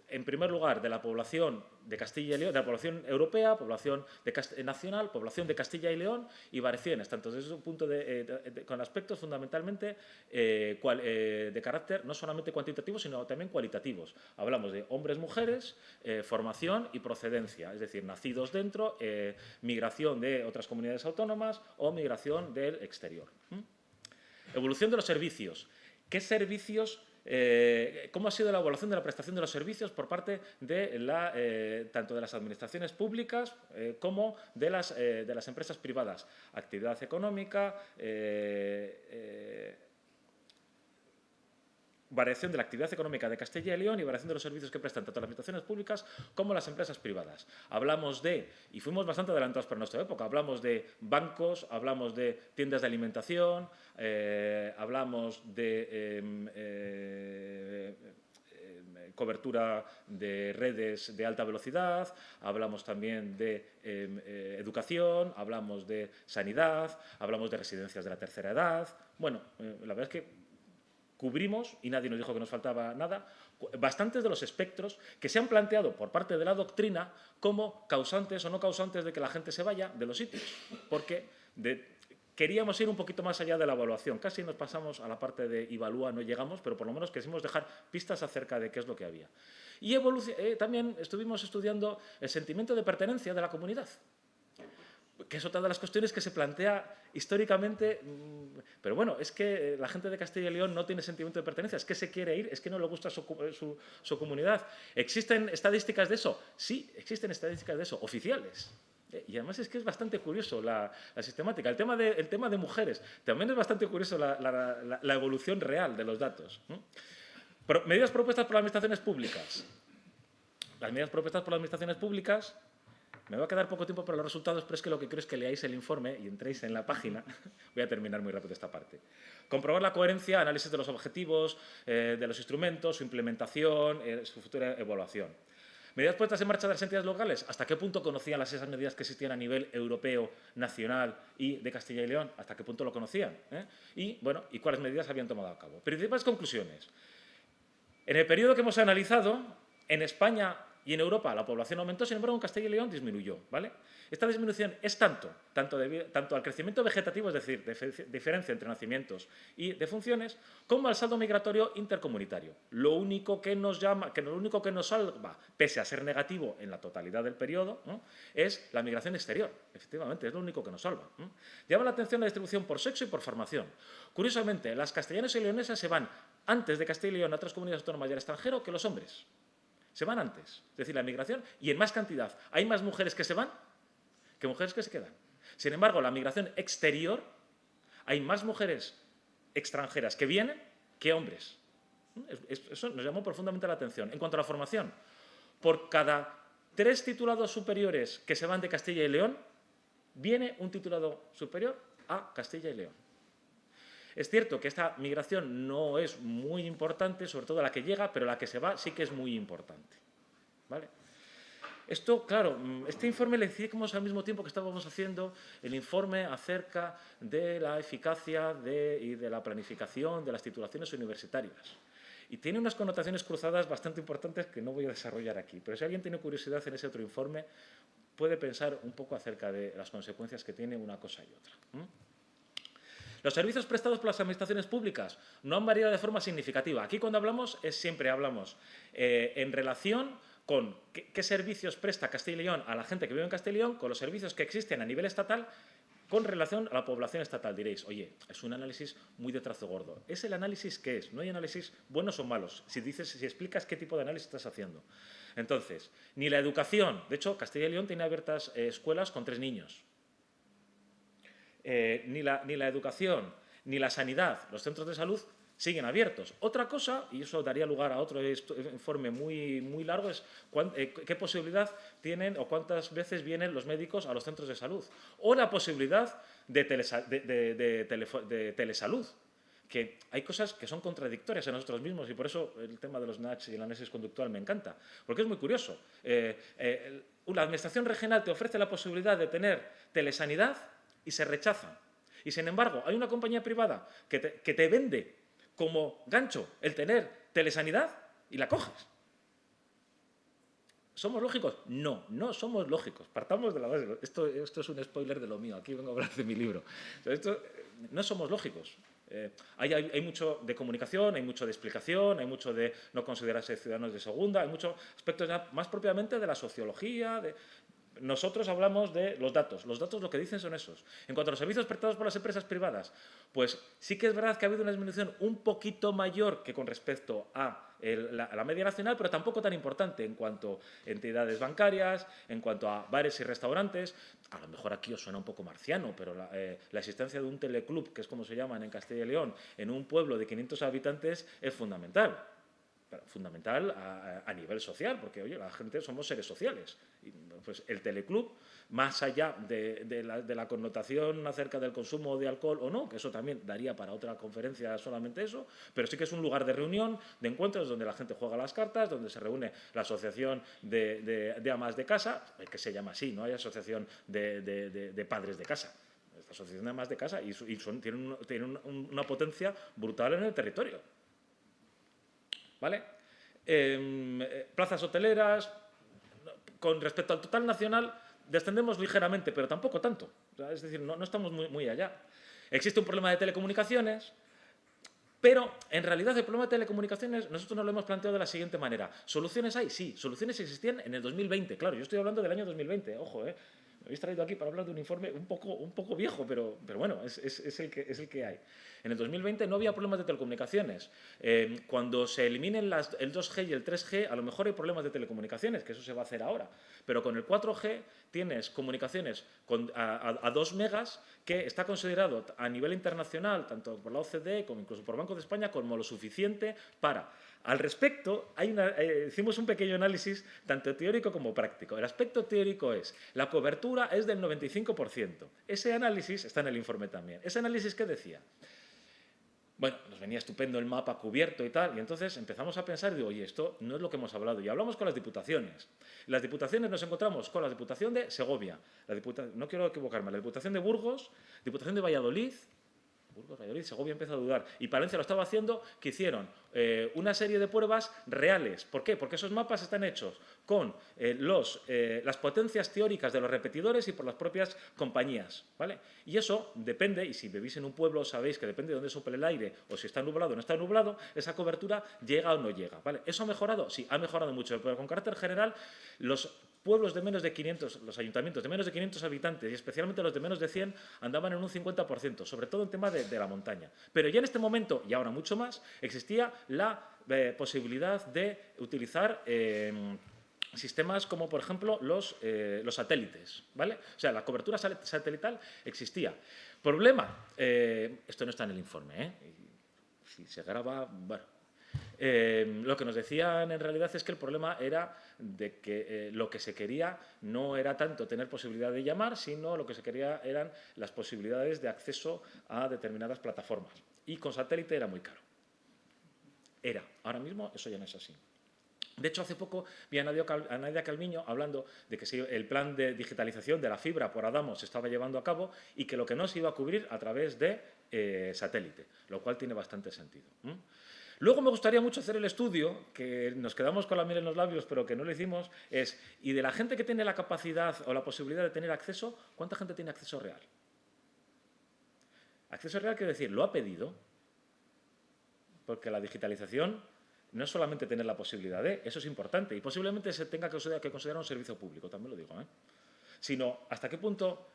En primer lugar, de la población de Castilla y León, de la población europea, población nacional, población de Castilla y León y variaciones, tanto desde un punto con aspectos fundamentalmente de carácter no solamente cuantitativo, sino también cualitativos. Hablamos de hombres, mujeres, formación y procedencia, es decir, nacidos dentro, migración de otras comunidades autónomas o migración del exterior. Evolución de los servicios. ¿Qué servicios? ¿Cómo ha sido la evaluación de la prestación de los servicios por parte de tanto de las administraciones públicas como de las empresas privadas? Actividad económica, variación de la actividad económica de Castilla y León y variación de los servicios que prestan tanto las administraciones públicas como las empresas privadas. Hablamos y fuimos bastante adelantados para nuestra época, hablamos de bancos, hablamos de tiendas de alimentación, hablamos de cobertura de redes de alta velocidad, hablamos también de educación, hablamos de sanidad, hablamos de residencias de la tercera edad. Bueno, la verdad es que cubrimos, y nadie nos dijo que nos faltaba nada, bastantes de los espectros que se han planteado por parte de la doctrina como causantes o no causantes de que la gente se vaya de los sitios, porque queríamos ir un poquito más allá de la evaluación. Casi nos pasamos a la parte de evalúa, no llegamos, pero por lo menos quisimos dejar pistas acerca de qué es lo que había. Y también estuvimos estudiando el sentimiento de pertenencia de la comunidad, que es otra de las cuestiones que se plantea históricamente, pero bueno, es que la gente de Castilla y León no tiene sentimiento de pertenencia, es que se quiere ir, es que no le gusta su comunidad. ¿Existen estadísticas de eso? Sí, existen estadísticas de eso, oficiales. Y además es que es bastante curioso la sistemática. El tema de mujeres, también es bastante curioso la evolución real de los datos. Medidas propuestas por las administraciones públicas. Las medidas propuestas por las administraciones públicas, me va a quedar poco tiempo para los resultados, pero es que lo que quiero es que leáis el informe y entréis en la página. Voy a terminar muy rápido esta parte. Comprobar la coherencia, análisis de los objetivos, de los instrumentos, su implementación, su futura evaluación. Medidas puestas en marcha de las entidades locales. ¿Hasta qué punto conocían esas medidas que existían a nivel europeo, nacional y de Castilla y León? ¿Hasta qué punto lo conocían? Y, bueno, ¿y cuáles medidas habían tomado a cabo? Principales conclusiones. En el periodo que hemos analizado, en España y en Europa la población aumentó, sin embargo en Castilla y León disminuyó, ¿vale? Esta disminución es tanto al crecimiento vegetativo, es decir, diferencia entre nacimientos y defunciones, como al saldo migratorio intercomunitario. Lo único que nos salva, pese a ser negativo en la totalidad del periodo, ¿no?, es la migración exterior. Efectivamente, es lo único que nos salva. Llama la atención la distribución por sexo y por formación. Curiosamente, las castellanas y leonesas se van antes de Castilla y León a otras comunidades autónomas y al extranjero que los hombres. Se van antes. Es decir, la migración, y en más cantidad. Hay más mujeres que se van que mujeres que se quedan. Sin embargo, la migración exterior, hay más mujeres extranjeras que vienen que hombres. Eso nos llamó profundamente la atención. En cuanto a la formación, por cada 3 titulados superiores que se van de Castilla y León, viene un titulado superior a Castilla y León. Es cierto que esta migración no es muy importante, sobre todo la que llega, pero la que se va sí que es muy importante, ¿vale? Esto, claro, este informe le hicimos al mismo tiempo que estábamos haciendo el informe acerca de la eficacia y de la planificación de las titulaciones universitarias. Y tiene unas connotaciones cruzadas bastante importantes que no voy a desarrollar aquí. Pero si alguien tiene curiosidad en ese otro informe, puede pensar un poco acerca de las consecuencias que tiene una cosa y otra. Los servicios prestados por las administraciones públicas no han variado de forma significativa. Aquí cuando hablamos, siempre hablamos en relación con qué servicios presta Castilla y León a la gente que vive en Castilla y León, con los servicios que existen a nivel estatal, con relación a la población estatal. Diréis, oye, es un análisis muy de trazo gordo. ¿Es el análisis qué es? No hay análisis buenos o malos, si explicas qué tipo de análisis estás haciendo. Entonces, ni la educación, de hecho, Castilla y León tiene abiertas escuelas con 3 niños. Ni la educación, ni la sanidad, los centros de salud siguen abiertos. Otra cosa, y eso daría lugar a otro informe muy largo, es qué posibilidad tienen o cuántas veces vienen los médicos a los centros de salud. O la posibilidad de telesalud, que hay cosas que son contradictorias en nosotros mismos y por eso el tema de los NACH y el análisis conductual me encanta, porque es muy curioso. La administración regional te ofrece la posibilidad de tener telesanidad y se rechaza. Y sin embargo, hay una compañía privada que te vende como gancho el tener telesanidad y la coges. ¿Somos lógicos? No, no somos lógicos. Partamos de la base. Esto es un spoiler de lo mío. Aquí vengo a hablar de mi libro. No somos lógicos. Hay mucho de comunicación, hay mucho de explicación, hay mucho de no considerarse ciudadanos de segunda, hay muchos aspectos más propiamente de la sociología. Nosotros hablamos de los datos. Los datos lo que dicen son esos. En cuanto a los servicios prestados por las empresas privadas, pues sí que es verdad que ha habido una disminución un poquito mayor que con respecto a la media nacional, pero tampoco tan importante en cuanto a entidades bancarias, en cuanto a bares y restaurantes. A lo mejor aquí os suena un poco marciano, pero la existencia de un teleclub, que es como se llaman en Castilla y León, en un pueblo de 500 habitantes es fundamental. Fundamental a nivel social, porque, oye, la gente somos seres sociales. Y, pues el teleclub, más allá de la connotación acerca del consumo de alcohol o no, que eso también daría para otra conferencia solamente eso, pero sí que es un lugar de reunión, de encuentros, donde la gente juega las cartas, donde se reúne la asociación de amas de casa, que se llama así, no hay asociación de padres de casa. Esta asociación de amas de casa y tienen una potencia brutal en el territorio. ¿Vale? Plazas hoteleras, con respecto al total nacional, descendemos ligeramente, pero tampoco tanto. O sea, es decir, no estamos muy allá. Existe un problema de telecomunicaciones, pero en realidad el problema de telecomunicaciones nosotros nos lo hemos planteado de la siguiente manera. ¿Soluciones hay? Sí, soluciones existían en el 2020. Claro, yo estoy hablando del año 2020, ojo, Me habéis traído aquí para hablar de un informe un poco viejo, pero bueno, es el que hay. En el 2020 no había problemas de telecomunicaciones. Cuando se eliminen el 2G y el 3G, a lo mejor hay problemas de telecomunicaciones, que eso se va a hacer ahora. Pero con el 4G tienes comunicaciones a 2 megas, que está considerado a nivel internacional, tanto por la OCDE como incluso por Banco de España, como lo suficiente para... Al respecto, hicimos un pequeño análisis, tanto teórico como práctico. El aspecto teórico es, la cobertura es del 95%. Ese análisis está en el informe también. ¿Ese análisis qué decía? Bueno, nos venía estupendo el mapa cubierto y tal, y entonces empezamos a pensar y digo, oye, esto no es lo que hemos hablado. Y hablamos con las diputaciones. Las diputaciones nos encontramos con la Diputación de Segovia, no quiero equivocarme, la Diputación de Burgos, Diputación de Valladolid, Segovia empieza a dudar. Y Palencia lo estaba haciendo, que hicieron una serie de pruebas reales. ¿Por qué? Porque esos mapas están hechos con las potencias teóricas de los repetidores y por las propias compañías, ¿vale? Y eso depende, y si vivís en un pueblo sabéis que depende de dónde sople el aire o si está nublado o no está nublado, esa cobertura llega o no llega, ¿vale? ¿Eso ha mejorado? Sí, ha mejorado mucho, pero con carácter general los pueblos de menos de 500, los ayuntamientos de menos de 500 habitantes y especialmente los de menos de 100 andaban en un 50%, sobre todo en tema de la montaña. Pero ya en este momento, y ahora mucho más, existía la posibilidad de utilizar sistemas como, por ejemplo, los satélites, ¿vale? O sea, la cobertura satelital existía. Problema, esto no está en el informe, ¿eh? Si se graba, bueno. Lo que nos decían en realidad es que el problema era de que lo que se quería no era tanto tener posibilidad de llamar, sino lo que se quería eran las posibilidades de acceso a determinadas plataformas. Y con satélite era muy caro. Ahora mismo eso ya no es así. De hecho, hace poco vi a Nadia Calviño hablando de que el plan de digitalización de la fibra por Adamo se estaba llevando a cabo y que lo que no se iba a cubrir a través de satélite, lo cual tiene bastante sentido. Luego me gustaría mucho hacer el estudio, que nos quedamos con la miel en los labios, pero que no lo hicimos, y de la gente que tiene la capacidad o la posibilidad de tener acceso, ¿cuánta gente tiene acceso real? Acceso real quiere decir, lo ha pedido, porque la digitalización no es solamente tener la posibilidad de, eso es importante, y posiblemente se tenga que considerar un servicio público, también lo digo, sino hasta qué punto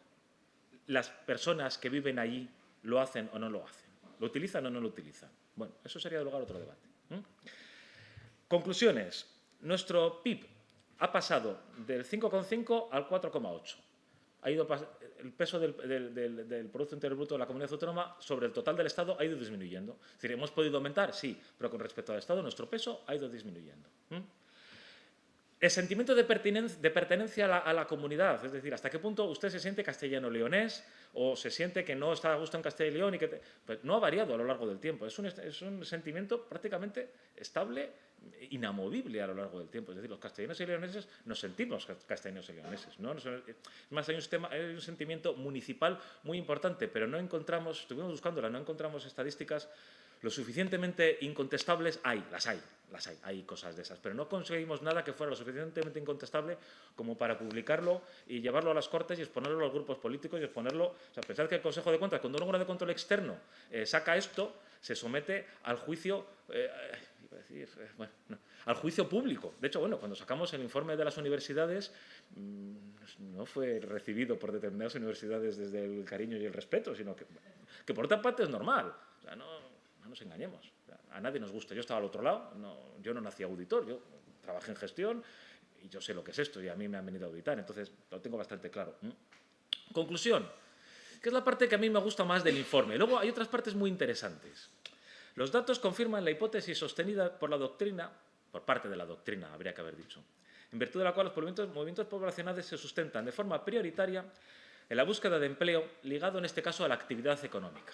las personas que viven allí lo hacen o no lo hacen, lo utilizan o no lo utilizan. Bueno, eso sería de lugar a otro debate. Conclusiones. Nuestro PIB ha pasado del 5,5 al 4,8. El peso del Producto Interior Bruto de la Comunidad Autónoma sobre el total del Estado ha ido disminuyendo. Es decir, ¿hemos podido aumentar? Sí, pero con respecto al Estado nuestro peso ha ido disminuyendo. El sentimiento de pertenencia a la comunidad, es decir, ¿hasta qué punto usted se siente castellano-leonés o se siente que no está a gusto en Castilla y León? Pues no ha variado a lo largo del tiempo. Es un sentimiento prácticamente estable, inamovible a lo largo del tiempo. Es decir, los castellanos y leoneses nos sentimos castellanos y leoneses, ¿no? Es más, hay un sentimiento municipal muy importante, pero no encontramos, estuvimos buscándola, no encontramos estadísticas lo suficientemente incontestables. Las hay cosas de esas, pero no conseguimos nada que fuera lo suficientemente incontestable como para publicarlo y llevarlo a las Cortes y exponerlo a los grupos políticos y exponerlo. O sea, pensar que el Consejo de Cuentas, cuando un órgano de control externo saca esto, se somete al juicio, al juicio público. De hecho, cuando sacamos el informe de las universidades, no fue recibido por determinadas universidades desde el cariño y el respeto, sino que por otra parte es normal. O sea, no nos engañemos, a nadie nos gusta. Yo estaba al otro lado, yo no nací auditor, yo trabajé en gestión y yo sé lo que es esto y a mí me han venido a auditar, entonces lo tengo bastante claro. Conclusión, que es la parte que a mí me gusta más del informe. Luego hay otras partes muy interesantes. Los datos confirman la hipótesis sostenida por la doctrina, por parte de la doctrina, habría que haber dicho, en virtud de la cual los movimientos poblacionales se sustentan de forma prioritaria en la búsqueda de empleo, ligado en este caso a la actividad económica.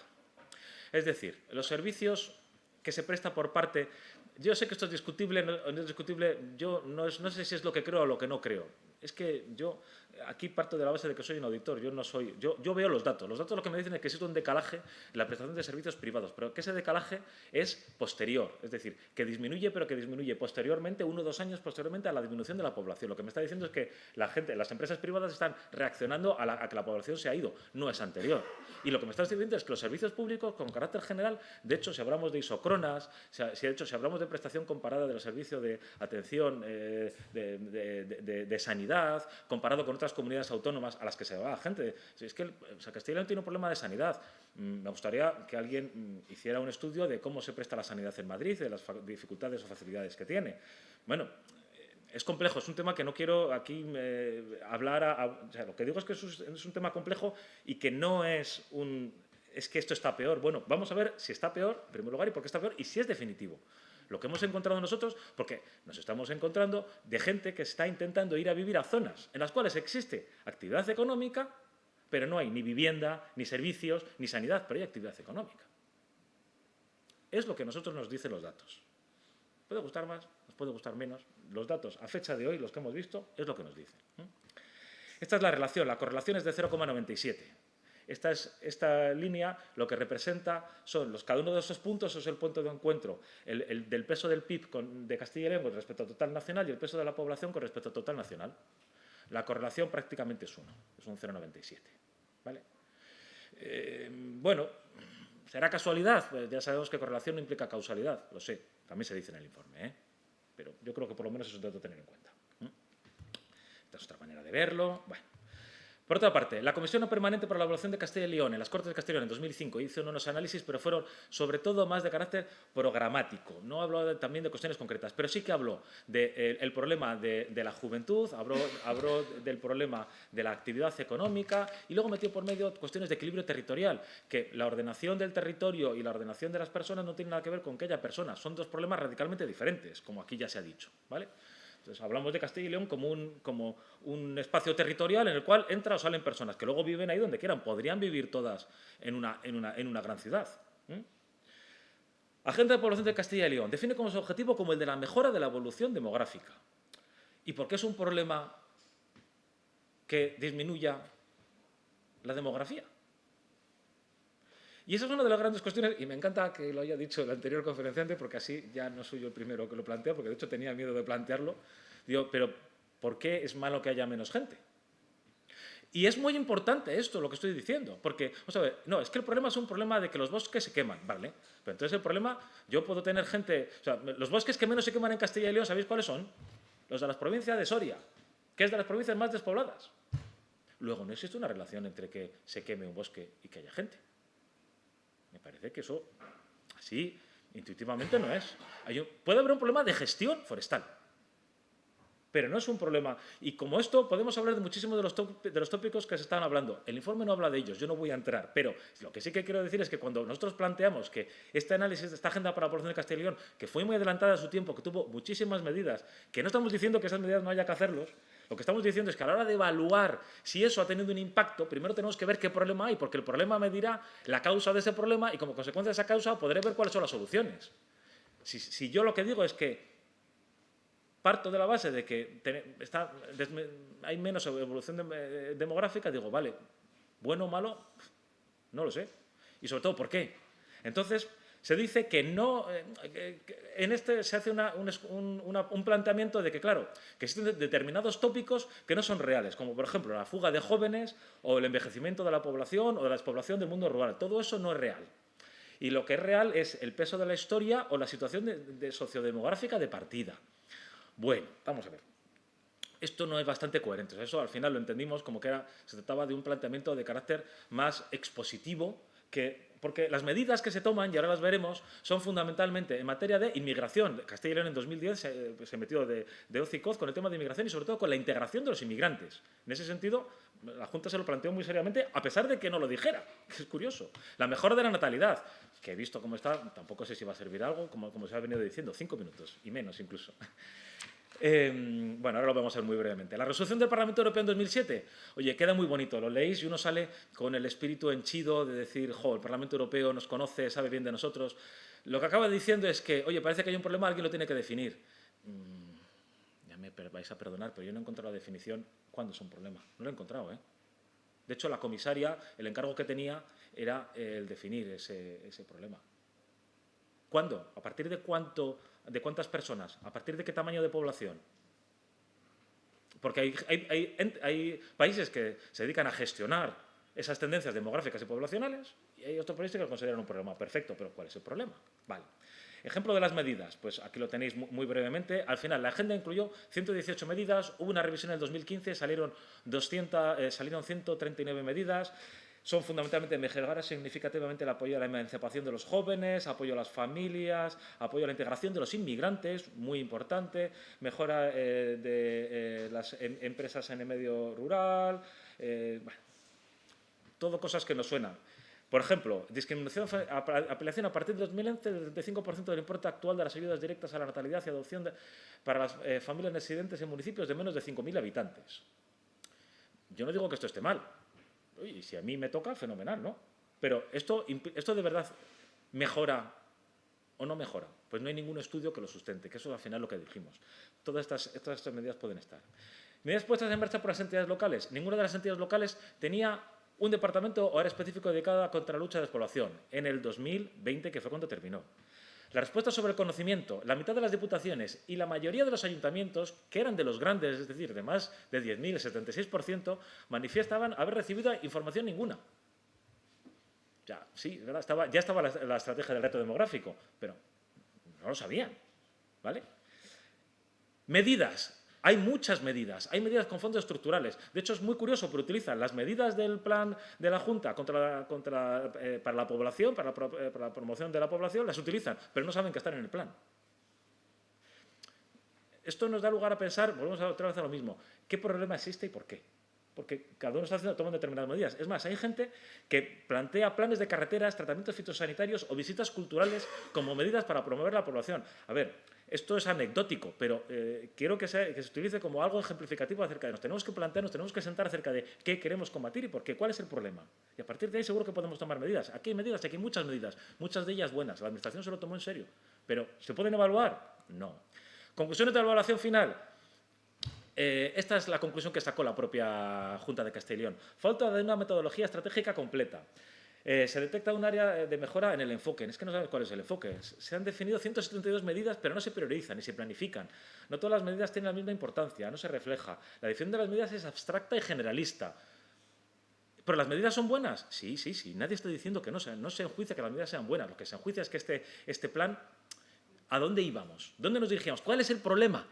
Es decir, los servicios que se presta por parte... Yo sé que esto es discutible, no es discutible, yo no sé si es lo que creo o lo que no creo. Es que yo aquí parto de la base de que soy un auditor, yo veo los datos. Los datos lo que me dicen es que existe un decalaje en la prestación de servicios privados, pero que ese decalaje es posterior, es decir, que disminuye, pero que disminuye posteriormente, 1 o 2 años posteriormente a la disminución de la población. Lo que me está diciendo es que las empresas privadas están reaccionando a que la población se ha ido, no es anterior. Y lo que me está diciendo es que los servicios públicos, con carácter general, de hecho, si hablamos de isocronas, si hablamos de prestación comparada de los servicios de atención de sanidad, comparado con otras comunidades autónomas a las que se va la gente. Es que Castilla y León tiene un problema de sanidad. Me gustaría que alguien hiciera un estudio de cómo se presta la sanidad en Madrid, de las dificultades o facilidades que tiene. Bueno, es complejo, es un tema que no quiero aquí hablar. O sea, lo que digo es que es un tema complejo y que no es es que esto está peor. Bueno, vamos a ver si está peor, en primer lugar, y por qué está peor, y si es definitivo. Lo que hemos encontrado nosotros, porque nos estamos encontrando de gente que está intentando ir a vivir a zonas en las cuales existe actividad económica, pero no hay ni vivienda, ni servicios, ni sanidad, pero hay actividad económica. Es lo que a nosotros nos dicen los datos. Puede gustar más, nos puede gustar menos. Los datos, a fecha de hoy, los que hemos visto, es lo que nos dicen. Esta es la relación, la correlación es de 0,97. Esta línea lo que representa son cada uno de esos puntos, es el punto de encuentro del peso del PIB de Castilla y León con respecto al total nacional y el peso de la población con respecto al total nacional. La correlación prácticamente es 1, es un 0,97. ¿Vale? Bueno, ¿será casualidad? Pues ya sabemos que correlación no implica causalidad, lo sé, también se dice en el informe, pero yo creo que por lo menos eso se debe tener en cuenta. Esta es otra manera de verlo. Bueno. Por otra parte, la Comisión Permanente para la Evaluación de Castilla y León en las Cortes de Castilla y León en 2005 hizo unos análisis, pero fueron sobre todo más de carácter programático. No habló también de cuestiones concretas, pero sí que habló del problema de la juventud, habló del problema de la actividad económica y luego metió por medio cuestiones de equilibrio territorial, que la ordenación del territorio y la ordenación de las personas no tienen nada que ver con que haya personas, son dos problemas radicalmente diferentes, como aquí ya se ha dicho, ¿vale? Entonces, hablamos de Castilla y León como un espacio territorial en el cual entran o salen personas que luego viven ahí donde quieran. Podrían vivir todas en una gran ciudad. Agenda de población de Castilla y León define como su objetivo como el de la mejora de la evolución demográfica. ¿Y por qué es un problema que disminuya la demografía? Y esa es una de las grandes cuestiones, y me encanta que lo haya dicho el anterior conferenciante, porque así ya no soy yo el primero que lo plantea, porque de hecho tenía miedo de plantearlo. Digo, pero ¿por qué es malo que haya menos gente? Y es muy importante esto, lo que estoy diciendo, porque, vamos a ver, no, es que el problema es un problema de que los bosques se queman, ¿vale? Pero entonces el problema, yo puedo tener gente, o sea, los bosques que menos se queman en Castilla y León, ¿sabéis cuáles son? Los de las provincias de Soria, que es de las provincias más despobladas. Luego, no existe una relación entre que se queme un bosque y que haya gente. Me parece que eso, así, intuitivamente no es. Puede haber un problema de gestión forestal, pero no es un problema. Y como esto, podemos hablar de muchísimos de los tópicos que se están hablando. El informe no habla de ellos, yo no voy a entrar, pero lo que sí que quiero decir es que cuando nosotros planteamos que este análisis de esta agenda para la población de Castilla y León, que fue muy adelantada a su tiempo, que tuvo muchísimas medidas, que no estamos diciendo que esas medidas no haya que hacerlos, lo que estamos diciendo es que a la hora de evaluar si eso ha tenido un impacto, primero tenemos que ver qué problema hay, porque el problema me dirá la causa de ese problema y como consecuencia de esa causa podré ver cuáles son las soluciones. Si yo lo que digo es que parto de la base de que hay menos evolución demográfica, digo, vale, bueno o malo, no lo sé. Y sobre todo, ¿por qué? Entonces, se dice que no, en este se hace un planteamiento de que, claro, que existen determinados tópicos que no son reales, como por ejemplo la fuga de jóvenes o el envejecimiento de la población o la despoblación del mundo rural. Todo eso no es real. Y lo que es real es el peso de la historia o la situación sociodemográfica de partida. Bueno, vamos a ver. Esto no es bastante coherente. Eso al final lo entendimos como que se trataba de un planteamiento de carácter más expositivo, porque las medidas que se toman, y ahora las veremos, son fundamentalmente en materia de inmigración. Castilla y León en 2010 se metió de hoz y coz con el tema de inmigración y sobre todo con la integración de los inmigrantes. En ese sentido, la Junta se lo planteó muy seriamente, a pesar de que no lo dijera. Es curioso. La mejora de la natalidad, que he visto cómo está, tampoco sé si va a servir algo, como se ha venido diciendo, 5 minutos y menos incluso. Bueno, ahora lo vamos a ver muy brevemente. La resolución del Parlamento Europeo en 2007, oye, queda muy bonito, lo leéis y uno sale con el espíritu henchido de decir, el Parlamento Europeo nos conoce, sabe bien de nosotros. Lo que acaba diciendo es que, oye, parece que hay un problema, alguien lo tiene que definir. Ya me vais a perdonar, pero yo no he encontrado la definición cuándo es un problema. No lo he encontrado, ¿eh? De hecho, la comisaria, el encargo que tenía era el definir ese problema. ¿Cuándo? ¿A partir de cuánto? ¿De cuántas personas? ¿A partir de qué tamaño de población? Porque hay países que se dedican a gestionar esas tendencias demográficas y poblacionales y hay otros países que lo consideran un problema. Perfecto, pero ¿cuál es el problema? Vale. Ejemplo de las medidas, pues aquí lo tenéis muy brevemente. Al final, la agenda incluyó 118 medidas, hubo una revisión en el 2015, salieron 139 medidas. Son fundamentalmente mejorar significativamente el apoyo a la emancipación de los jóvenes, apoyo a las familias, apoyo a la integración de los inmigrantes, muy importante, mejora de las empresas en el medio rural, bueno, todo cosas que nos suenan. Por ejemplo, apelación a partir de 2011 del 35% del importe actual de las ayudas directas a la natalidad y adopción para las familias residentes en municipios de menos de 5.000 habitantes. Yo no digo que esto esté mal. Y si a mí me toca, fenomenal, ¿no? Pero ¿esto de verdad mejora o no mejora? Pues no hay ningún estudio que lo sustente, que eso al final es lo que dijimos. Todas estas medidas pueden estar. Medidas puestas en marcha por las entidades locales. Ninguna de las entidades locales tenía un departamento o área específico dedicado contra la lucha de despoblación en el 2020, que fue cuando terminó. La respuesta sobre el conocimiento, la mitad de las diputaciones y la mayoría de los ayuntamientos, que eran de los grandes, es decir, de más de 10.000, el 76%, manifestaban haber recibido información ninguna. Ya, sí, ya estaba la estrategia del reto demográfico, pero no lo sabían, ¿vale? Medidas. Hay muchas medidas, hay medidas con fondos estructurales. De hecho, es muy curioso, pero utilizan las medidas del plan de la Junta para la población, para la promoción de la población, las utilizan, pero no saben que están en el plan. Esto nos da lugar a pensar, volvemos otra vez a lo mismo, ¿qué problema existe y por qué? Porque cada uno está tomando determinadas medidas. Es más, hay gente que plantea planes de carreteras, tratamientos fitosanitarios o visitas culturales como medidas para promover la población. A ver, esto es anecdótico, pero quiero que se utilice como algo ejemplificativo acerca de nos tenemos que plantear, nos tenemos que sentar acerca de qué queremos combatir y por qué, cuál es el problema. Y a partir de ahí seguro que podemos tomar medidas. Aquí hay medidas, aquí hay muchas medidas, muchas de ellas buenas. La Administración se lo tomó en serio. ¿Pero se pueden evaluar? No. Conclusiones de la evaluación final. Esta es la conclusión que sacó la propia Junta de Castilla y León. Falta de una metodología estratégica completa. Se detecta un área de mejora en el enfoque. Es que no sabes cuál es el enfoque. Se han definido 172 medidas, pero no se priorizan ni se planifican. No todas las medidas tienen la misma importancia, no se refleja. La definición de las medidas es abstracta y generalista. ¿Pero las medidas son buenas? Sí, sí, sí. Nadie está diciendo que no sean. No se enjuicia que las medidas sean buenas. Lo que se enjuicia es que este plan, ¿a dónde íbamos? ¿Dónde nos dirigíamos? ¿Cuál es el problema?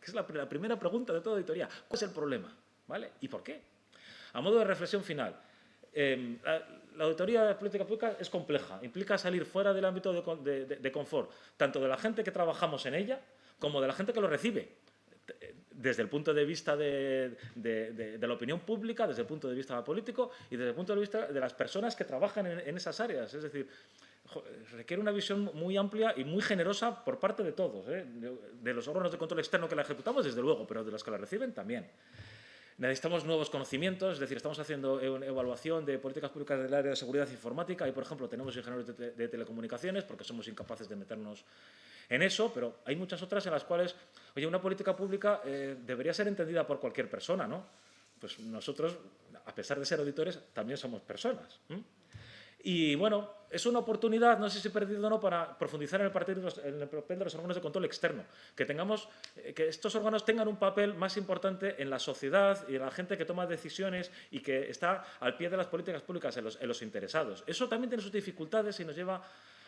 Que es la primera pregunta de toda auditoría. ¿Cuál es el problema? ¿Vale? ¿Y por qué? A modo de reflexión final, la auditoría de política pública es compleja, implica salir fuera del ámbito de confort, tanto de la gente que trabajamos en ella como de la gente que lo recibe, desde el punto de vista de la opinión pública, desde el punto de vista político y desde el punto de vista de las personas que trabajan en esas áreas. Es decir, requiere una visión muy amplia y muy generosa por parte de todos, de los órganos de control externo que la ejecutamos, desde luego, pero de los que la reciben también. Necesitamos nuevos conocimientos, es decir, estamos haciendo evaluación de políticas públicas del área de seguridad informática y, por ejemplo, tenemos ingenieros de telecomunicaciones porque somos incapaces de meternos en eso, pero hay muchas otras en las cuales, oye, una política pública debería ser entendida por cualquier persona, ¿no? Pues nosotros, a pesar de ser auditores, también somos personas. Y, bueno, es una oportunidad, no sé si he perdido o no, para profundizar en el papel de los órganos de control externo. Que estos órganos tengan un papel más importante en la sociedad y en la gente que toma decisiones y que está al pie de las políticas públicas en los interesados. Eso también tiene sus dificultades y nos lleva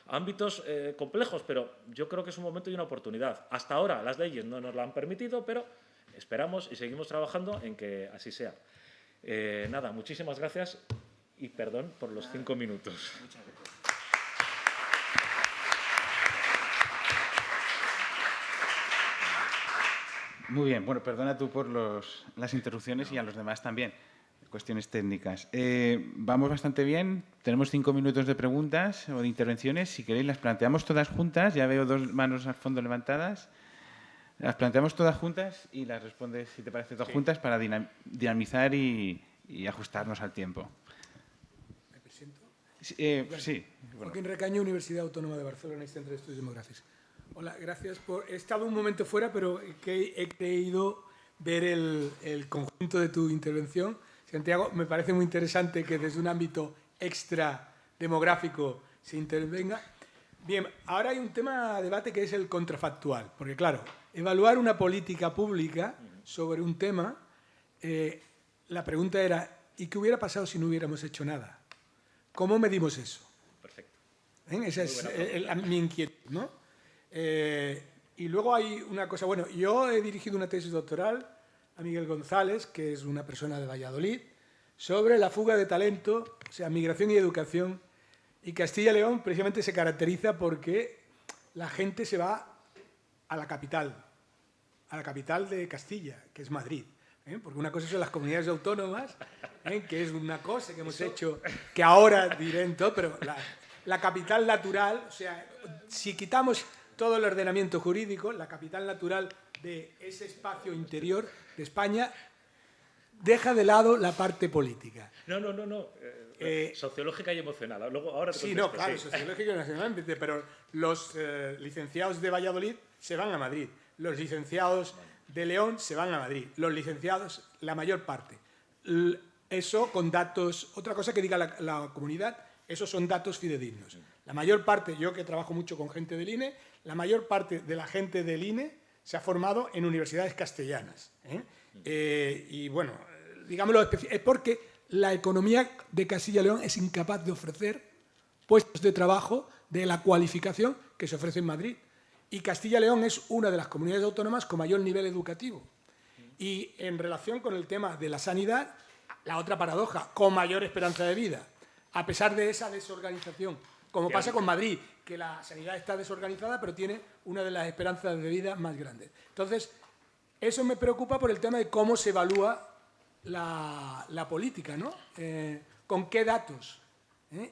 a ámbitos complejos, pero yo creo que es un momento y una oportunidad. Hasta ahora las leyes no nos lo han permitido, pero esperamos y seguimos trabajando en que así sea. Nada, muchísimas gracias. Y perdón por los 5 minutos. Muchas gracias. Muy bien. Bueno, perdona tú por las interrupciones y a los demás también. Cuestiones técnicas. Vamos bastante bien. Tenemos 5 minutos de preguntas o de intervenciones. Si queréis, las planteamos todas juntas. Ya veo 2 manos al fondo levantadas. Las planteamos todas juntas y las respondes, si te parece, todas juntas para dinamizar y ajustarnos al tiempo. Sí. Bueno. Joaquín Recaño, Universidad Autónoma de Barcelona y Centro de Estudios Demográficos. Hola, gracias por... He estado un momento fuera, pero he creído ver el conjunto de tu intervención. Santiago, me parece muy interesante que desde un ámbito extra demográfico se intervenga. Bien, ahora hay un tema a debate que es el contrafactual, porque claro, evaluar una política pública sobre un tema, la pregunta era, ¿y qué hubiera pasado si no hubiéramos hecho nada? ¿Cómo medimos eso? Perfecto. Esa es mi inquietud, ¿no? Y luego hay una cosa, bueno, yo he dirigido una tesis doctoral a Miguel González, que es una persona de Valladolid, sobre la fuga de talento, o sea, migración y educación. Y Castilla y León precisamente se caracteriza porque la gente se va a la capital de Castilla, que es Madrid. Porque una cosa son las comunidades autónomas, que es una cosa que hemos hecho, que ahora diré en todo, pero la capital natural, o sea, si quitamos todo el ordenamiento jurídico, la capital natural de ese espacio interior de España deja de lado la parte política. No. Sociológica y emocional. Luego, ahora te sí, contesto, no, claro, sociológica y nacionalmente, pero los licenciados de Valladolid se van a Madrid, los licenciados de León se van a Madrid, los licenciados, la mayor parte. Eso con datos, otra cosa que diga la comunidad, esos son datos fidedignos. La mayor parte, yo que trabajo mucho con gente del INE, la mayor parte de la gente del INE se ha formado en universidades castellanas. Y bueno, digámoslo, es porque la economía de Castilla y León es incapaz de ofrecer puestos de trabajo de la cualificación que se ofrece en Madrid. Y Castilla y León es una de las comunidades autónomas con mayor nivel educativo. Y en relación con el tema de la sanidad, la otra paradoja, con mayor esperanza de vida, a pesar de esa desorganización, como pasa con Madrid, que la sanidad está desorganizada, pero tiene una de las esperanzas de vida más grandes. Entonces, eso me preocupa por el tema de cómo se evalúa la política, ¿no? ¿Con qué datos?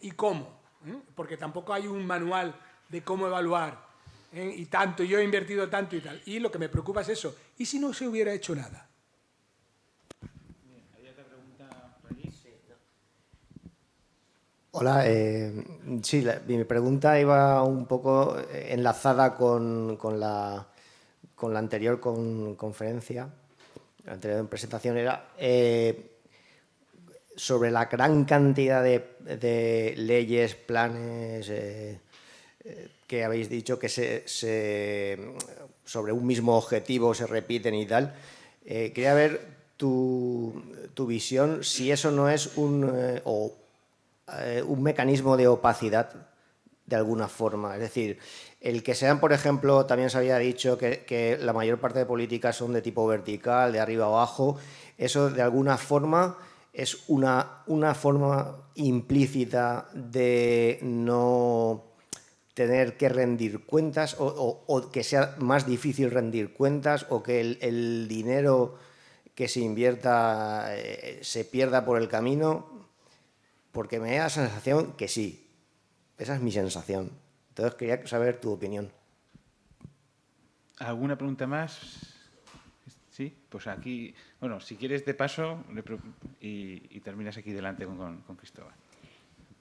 ¿Y cómo? Porque tampoco hay un manual de cómo evaluar. Y tanto, yo he invertido tanto y tal. Y lo que me preocupa es eso. ¿Y si no se hubiera hecho nada? Hola, sí, mi pregunta iba un poco enlazada con la anterior conferencia, la anterior presentación, era sobre la gran cantidad de leyes, planes que habéis dicho que sobre un mismo objetivo se repiten y tal. Quería ver tu visión, si eso no es un mecanismo de opacidad de alguna forma. Es decir, el que sean, por ejemplo, también se había dicho que la mayor parte de políticas son de tipo vertical, de arriba a abajo, eso de alguna forma es una forma implícita de no tener que rendir cuentas o que sea más difícil rendir cuentas o que el dinero que se invierta se pierda por el camino. Porque me da la sensación que sí. Esa es mi sensación. Entonces quería saber tu opinión. ¿Alguna pregunta más? Sí, pues aquí, bueno, si quieres de paso y terminas aquí delante con Cristóbal.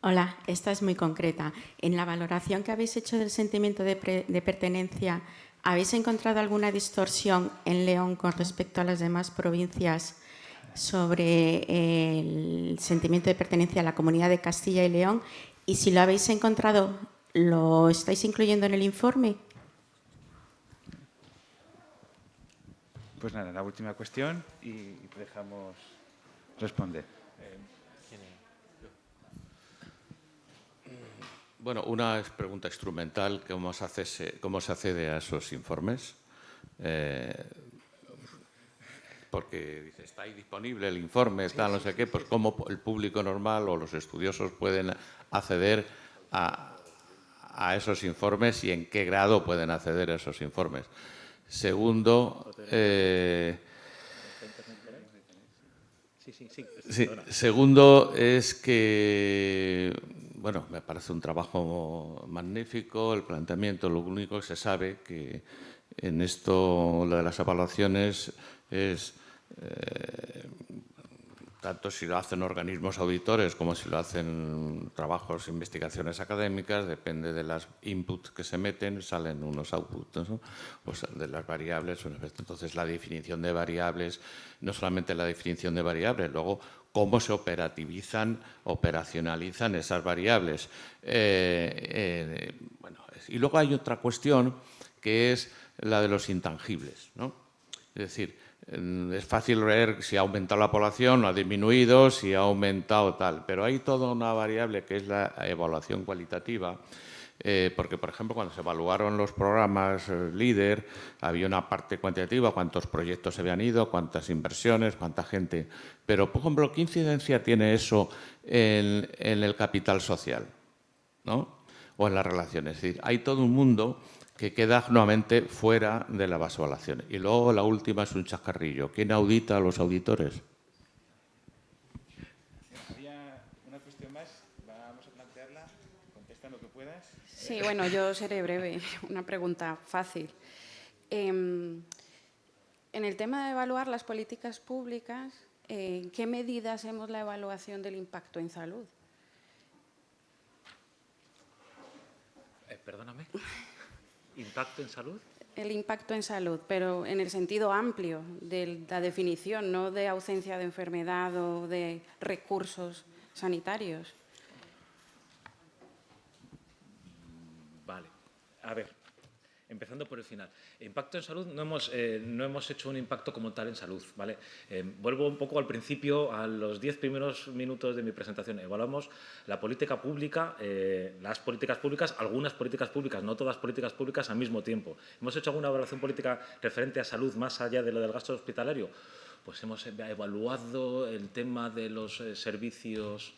Hola, esta es muy concreta. En la valoración que habéis hecho del sentimiento de pertenencia, ¿habéis encontrado alguna distorsión en León con respecto a las demás provincias sobre el sentimiento de pertenencia a la comunidad de Castilla y León? Y si lo habéis encontrado, ¿lo estáis incluyendo en el informe? Pues nada, la última cuestión y te dejamos responder. Bueno, una pregunta instrumental, ¿cómo se accede a esos informes? Porque dice, está ahí disponible el informe, tal, no sé qué, pues cómo el público normal o los estudiosos pueden acceder a esos informes y en qué grado pueden acceder a esos informes. Segundo, segundo es que, bueno, me parece un trabajo magnífico el planteamiento. Lo único que se sabe que en esto, lo de las evaluaciones, es tanto si lo hacen organismos auditores como si lo hacen trabajos, investigaciones académicas, depende de las inputs que se meten, salen unos outputs, ¿no? Pues de las variables. Entonces, la definición de variables, no solamente la definición de variables, luego cómo se operacionalizan esas variables. Bueno, y luego hay otra cuestión que es la de los intangibles, ¿no? Es decir, es fácil ver si ha aumentado la población o ha disminuido, si ha aumentado tal, pero hay toda una variable que es la evaluación cualitativa, Porque, por ejemplo, cuando se evaluaron los programas LEADER, había una parte cuantitativa, cuántos proyectos se habían ido, cuántas inversiones, cuánta gente. Pero, por ejemplo, ¿qué incidencia tiene eso en el capital social, ¿no? O en las relaciones? Es decir, hay todo un mundo que queda nuevamente fuera de la vasovaluación. Y luego la última es un chascarrillo. ¿Quién audita a los auditores? Había una cuestión más, vamos a plantearla, contesta lo que puedas. Sí, bueno, yo seré breve, una pregunta fácil. En el tema de evaluar las políticas públicas, ¿en qué medida hacemos la evaluación del impacto en salud? Perdóname. ¿Impacto en salud? El impacto en salud, pero en el sentido amplio de la definición, no de ausencia de enfermedad o de recursos sanitarios. Vale. A ver, empezando por el final. Impacto en salud, no hemos hecho un impacto como tal en salud, ¿vale? Vuelvo un poco al principio, a los 10 primeros minutos de mi presentación. Evaluamos la política pública, las políticas públicas, algunas políticas públicas, no todas políticas públicas al mismo tiempo. ¿Hemos hecho alguna evaluación política referente a salud más allá de lo del gasto hospitalario? Pues hemos evaluado el tema de los servicios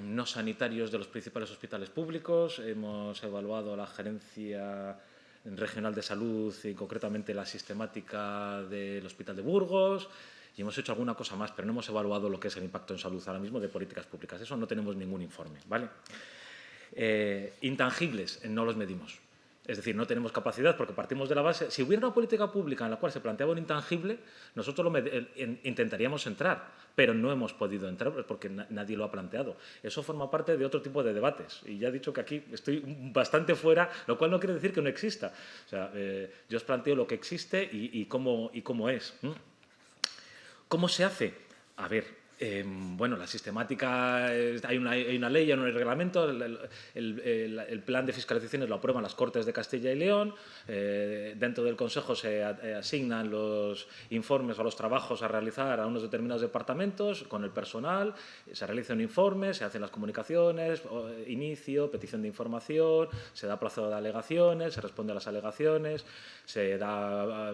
no sanitarios de los principales hospitales públicos, hemos evaluado la gerencia regional de salud y concretamente la sistemática del Hospital de Burgos y hemos hecho alguna cosa más, pero no hemos evaluado lo que es el impacto en salud ahora mismo de políticas públicas. Eso no tenemos ningún informe, ¿vale? Intangibles, no los medimos. Es decir, no tenemos capacidad porque partimos de la base. Si hubiera una política pública en la cual se planteaba un intangible, nosotros intentaríamos entrar, pero no hemos podido entrar porque nadie lo ha planteado. Eso forma parte de otro tipo de debates. Y ya he dicho que aquí estoy bastante fuera, lo cual no quiere decir que no exista. O sea, yo os planteo lo que existe y cómo es. ¿Cómo se hace? A ver. Bueno, la sistemática, hay una ley, hay un reglamento, el plan de fiscalizaciones lo aprueban las Cortes de Castilla y León, dentro del Consejo se asignan los informes o los trabajos a realizar a unos determinados departamentos con el personal, se realiza un informe, se hacen las comunicaciones, inicio, petición de información, se da plazo de alegaciones, se responde a las alegaciones, se da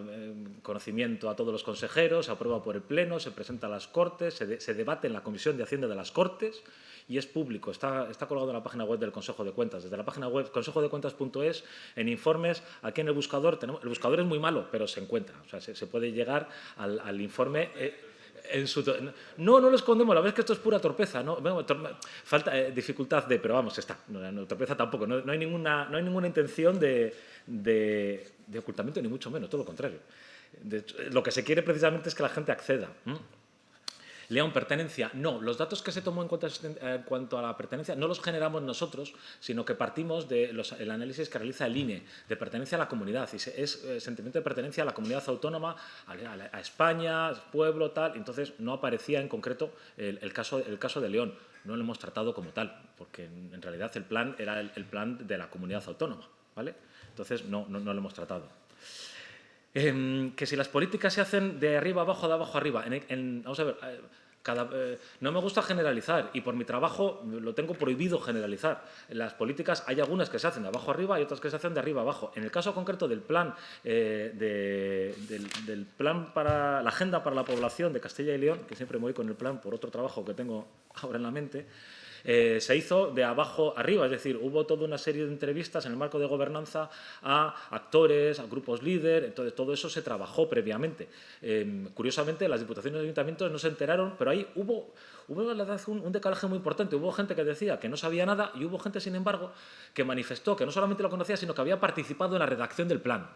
conocimiento a todos los consejeros, se aprueba por el Pleno, se presenta a las Cortes, se debate en la Comisión de Hacienda de las Cortes y es público, está colgado en la página web del Consejo de Cuentas. Desde la página web consejodecuentas.es, en informes, aquí en el buscador, el buscador es muy malo, pero se encuentra, o sea, se puede llegar al informe. No lo escondemos, la verdad es que esto es pura torpeza, ¿no? Falta dificultad pero vamos, está. No, torpeza tampoco, no hay ninguna intención de ocultamiento, ni mucho menos, todo lo contrario. Lo que se quiere precisamente es que la gente acceda. León, pertenencia. No, los datos que se tomó en cuanto a la pertenencia no los generamos nosotros, sino que partimos del análisis que realiza el INE, de pertenencia a la comunidad. Y es sentimiento de pertenencia a la comunidad autónoma, a España, pueblo, tal. Entonces, no aparecía en concreto el caso de León. No lo hemos tratado como tal, porque en realidad el plan era el plan de la comunidad autónoma, ¿vale? Entonces, no lo hemos tratado. Que si las políticas se hacen de arriba abajo, de abajo arriba. Vamos a ver, no me gusta generalizar y por mi trabajo lo tengo prohibido generalizar. Las políticas hay algunas que se hacen de abajo arriba y otras que se hacen de arriba abajo. En el caso concreto del plan, del plan para la Agenda para la Población de Castilla y León, que siempre me voy con el plan por otro trabajo que tengo ahora en la mente, se hizo de abajo arriba, es decir, hubo toda una serie de entrevistas en el marco de gobernanza a actores, a grupos líder, entonces todo eso se trabajó previamente. Curiosamente, las diputaciones y ayuntamientos no se enteraron, pero ahí hubo la verdad, un decalaje muy importante. Hubo gente que decía que no sabía nada y hubo gente, sin embargo, que manifestó que no solamente lo conocía, sino que había participado en la redacción del plan.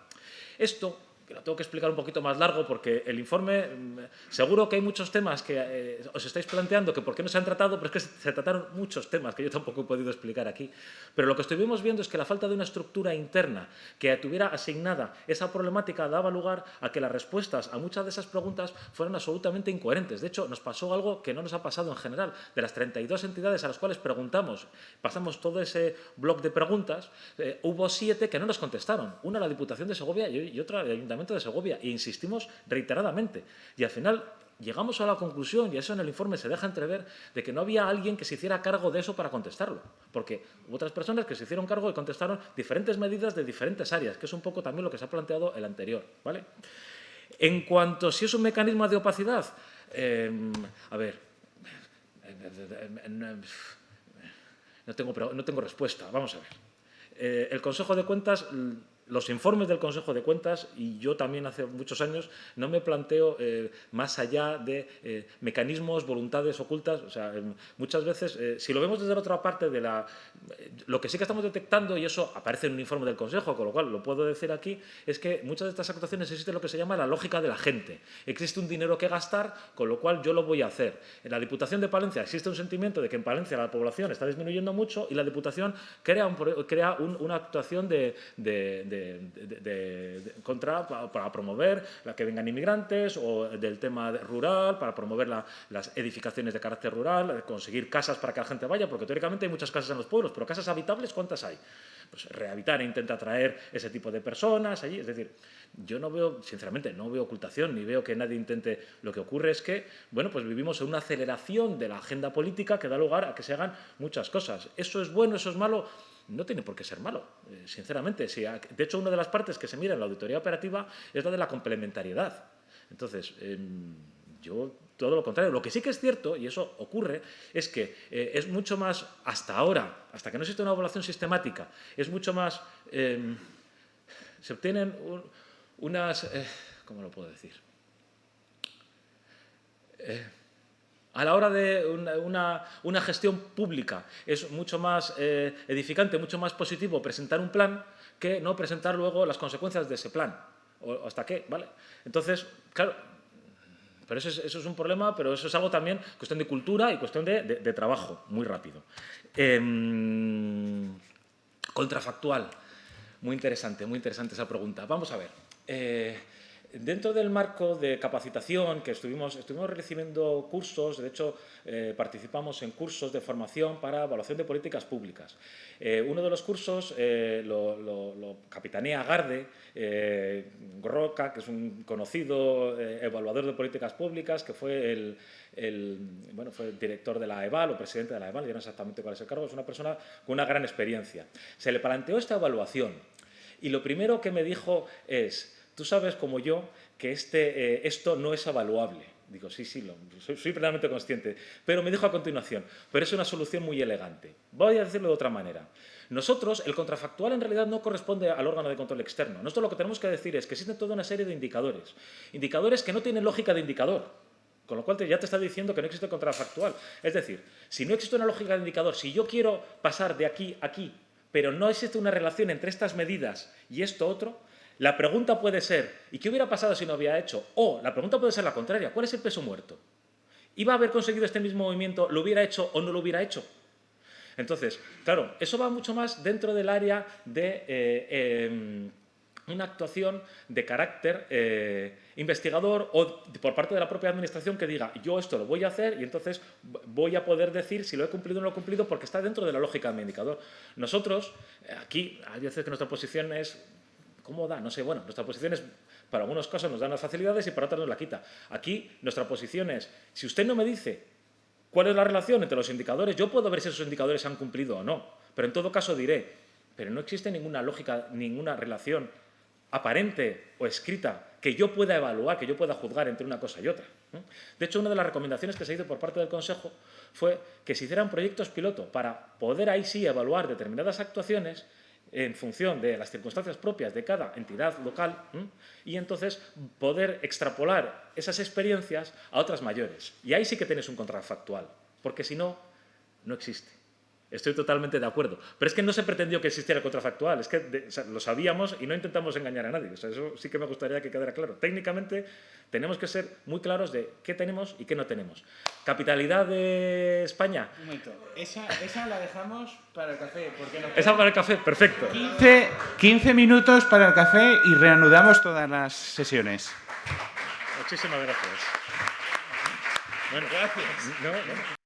Esto que lo tengo que explicar un poquito más largo porque el informe, seguro que hay muchos temas que os estáis planteando que por qué no se han tratado, pero es que se trataron muchos temas que yo tampoco he podido explicar aquí. Pero lo que estuvimos viendo es que la falta de una estructura interna que tuviera asignada esa problemática daba lugar a que las respuestas a muchas de esas preguntas fueran absolutamente incoherentes. De hecho, nos pasó algo que no nos ha pasado en general. De las 32 entidades a las cuales preguntamos, pasamos todo ese bloc de preguntas, hubo 7 que no nos contestaron. Una la Diputación de Segovia y otra el Ayuntamiento de Segovia, e insistimos reiteradamente. Y al final llegamos a la conclusión, y eso en el informe se deja entrever, de que no había alguien que se hiciera cargo de eso para contestarlo. Porque hubo otras personas que se hicieron cargo y contestaron diferentes medidas de diferentes áreas, que es un poco también lo que se ha planteado el anterior, ¿vale? En cuanto a si es un mecanismo de opacidad, a ver, no tengo respuesta. Vamos a ver. El Consejo de Cuentas, los informes del Consejo de Cuentas, y yo también hace muchos años, no me planteo más allá de mecanismos, voluntades ocultas. O sea, muchas veces, si lo vemos desde la otra parte de lo que sí que estamos detectando, y eso aparece en un informe del Consejo, con lo cual lo puedo decir aquí, es que muchas de estas actuaciones existe lo que se llama la lógica de la gente. Existe un dinero que gastar, con lo cual yo lo voy a hacer. En la Diputación de Palencia existe un sentimiento de que en Palencia la población está disminuyendo mucho y la Diputación crea una actuación para promover la que vengan inmigrantes, o del tema rural, para promover las edificaciones de carácter rural, conseguir casas para que la gente vaya, porque teóricamente hay muchas casas en los pueblos, pero casas habitables, ¿cuántas hay? Pues Rehabilitar intenta atraer ese tipo de personas allí. Es decir, yo no veo, sinceramente, no veo ocultación, ni veo que nadie intente. Lo que ocurre es que, bueno, pues vivimos en una aceleración de la agenda política que da lugar a que se hagan muchas cosas. ¿Eso es bueno, eso es malo? No tiene por qué ser malo, sinceramente. De hecho, una de las partes que se mira en la auditoría operativa es la de la complementariedad. Entonces, yo todo lo contrario. Lo que sí que es cierto, y eso ocurre, es que es mucho más, hasta ahora, hasta que no existe una evaluación sistemática, es mucho más, se obtienen unas, ¿cómo lo puedo decir? A la hora de una gestión pública es mucho más edificante, mucho más positivo presentar un plan que no presentar luego las consecuencias de ese plan. ¿O hasta qué? ¿Vale? Entonces, claro, pero eso es un problema, pero eso es algo también cuestión de cultura y cuestión de trabajo, muy rápido. Contrafactual. Muy interesante esa pregunta. Vamos a ver. Dentro del marco de capacitación que estuvimos recibiendo cursos, de hecho participamos en cursos de formación para evaluación de políticas públicas. Uno de los cursos lo capitanea Garde Roca, que es un conocido evaluador de políticas públicas, que fue fue el director de la EVAL o presidente de la EVAL, ya no sé exactamente cuál es el cargo, es una persona con una gran experiencia. Se le planteó esta evaluación y lo primero que me dijo es: tú sabes, como yo, que esto no es evaluable. Digo, sí, soy plenamente consciente. Pero me dijo a continuación, pero es una solución muy elegante. Voy a decirlo de otra manera. Nosotros, el contrafactual en realidad no corresponde al órgano de control externo. Nosotros lo que tenemos que decir es que existen toda una serie de indicadores. Indicadores que no tienen lógica de indicador. Con lo cual ya te está diciendo que no existe contrafactual. Es decir, si no existe una lógica de indicador, si yo quiero pasar de aquí a aquí, pero no existe una relación entre estas medidas y esto otro, la pregunta puede ser, ¿y qué hubiera pasado si no había hecho? O la pregunta puede ser la contraria, ¿cuál es el peso muerto? ¿Iba a haber conseguido este mismo movimiento, lo hubiera hecho o no lo hubiera hecho? Entonces, claro, eso va mucho más dentro del área de una actuación de carácter investigador o por parte de la propia administración que diga, yo esto lo voy a hacer y entonces voy a poder decir si lo he cumplido o no lo he cumplido porque está dentro de la lógica de mi indicador. Nosotros, aquí, hay veces que nuestra posición es cómoda, no sé, bueno, nuestra posición es, para algunos casos nos dan las facilidades y para otros nos la quita. Aquí nuestra posición es, si usted no me dice cuál es la relación entre los indicadores, yo puedo ver si esos indicadores se han cumplido o no, pero en todo caso diré, pero no existe ninguna lógica, ninguna relación aparente o escrita que yo pueda evaluar, que yo pueda juzgar entre una cosa y otra. De hecho, una de las recomendaciones que se hizo por parte del Consejo fue que se hicieran proyectos piloto para poder ahí sí evaluar determinadas actuaciones en función de las circunstancias propias de cada entidad local y entonces poder extrapolar esas experiencias a otras mayores. Y ahí sí que tienes un contrafactual, porque si no, no existe. Estoy totalmente de acuerdo. Pero es que no se pretendió que existiera el contrafactual, es que lo sabíamos y no intentamos engañar a nadie. O sea, eso sí que me gustaría que quedara claro. Técnicamente tenemos que ser muy claros de qué tenemos y qué no tenemos. ¿Capitalidad de España? Un momento. Esa la dejamos para el café. Esa para el café, perfecto. 15 minutos para el café y reanudamos todas las sesiones. Muchísimas gracias. Bueno, gracias. No.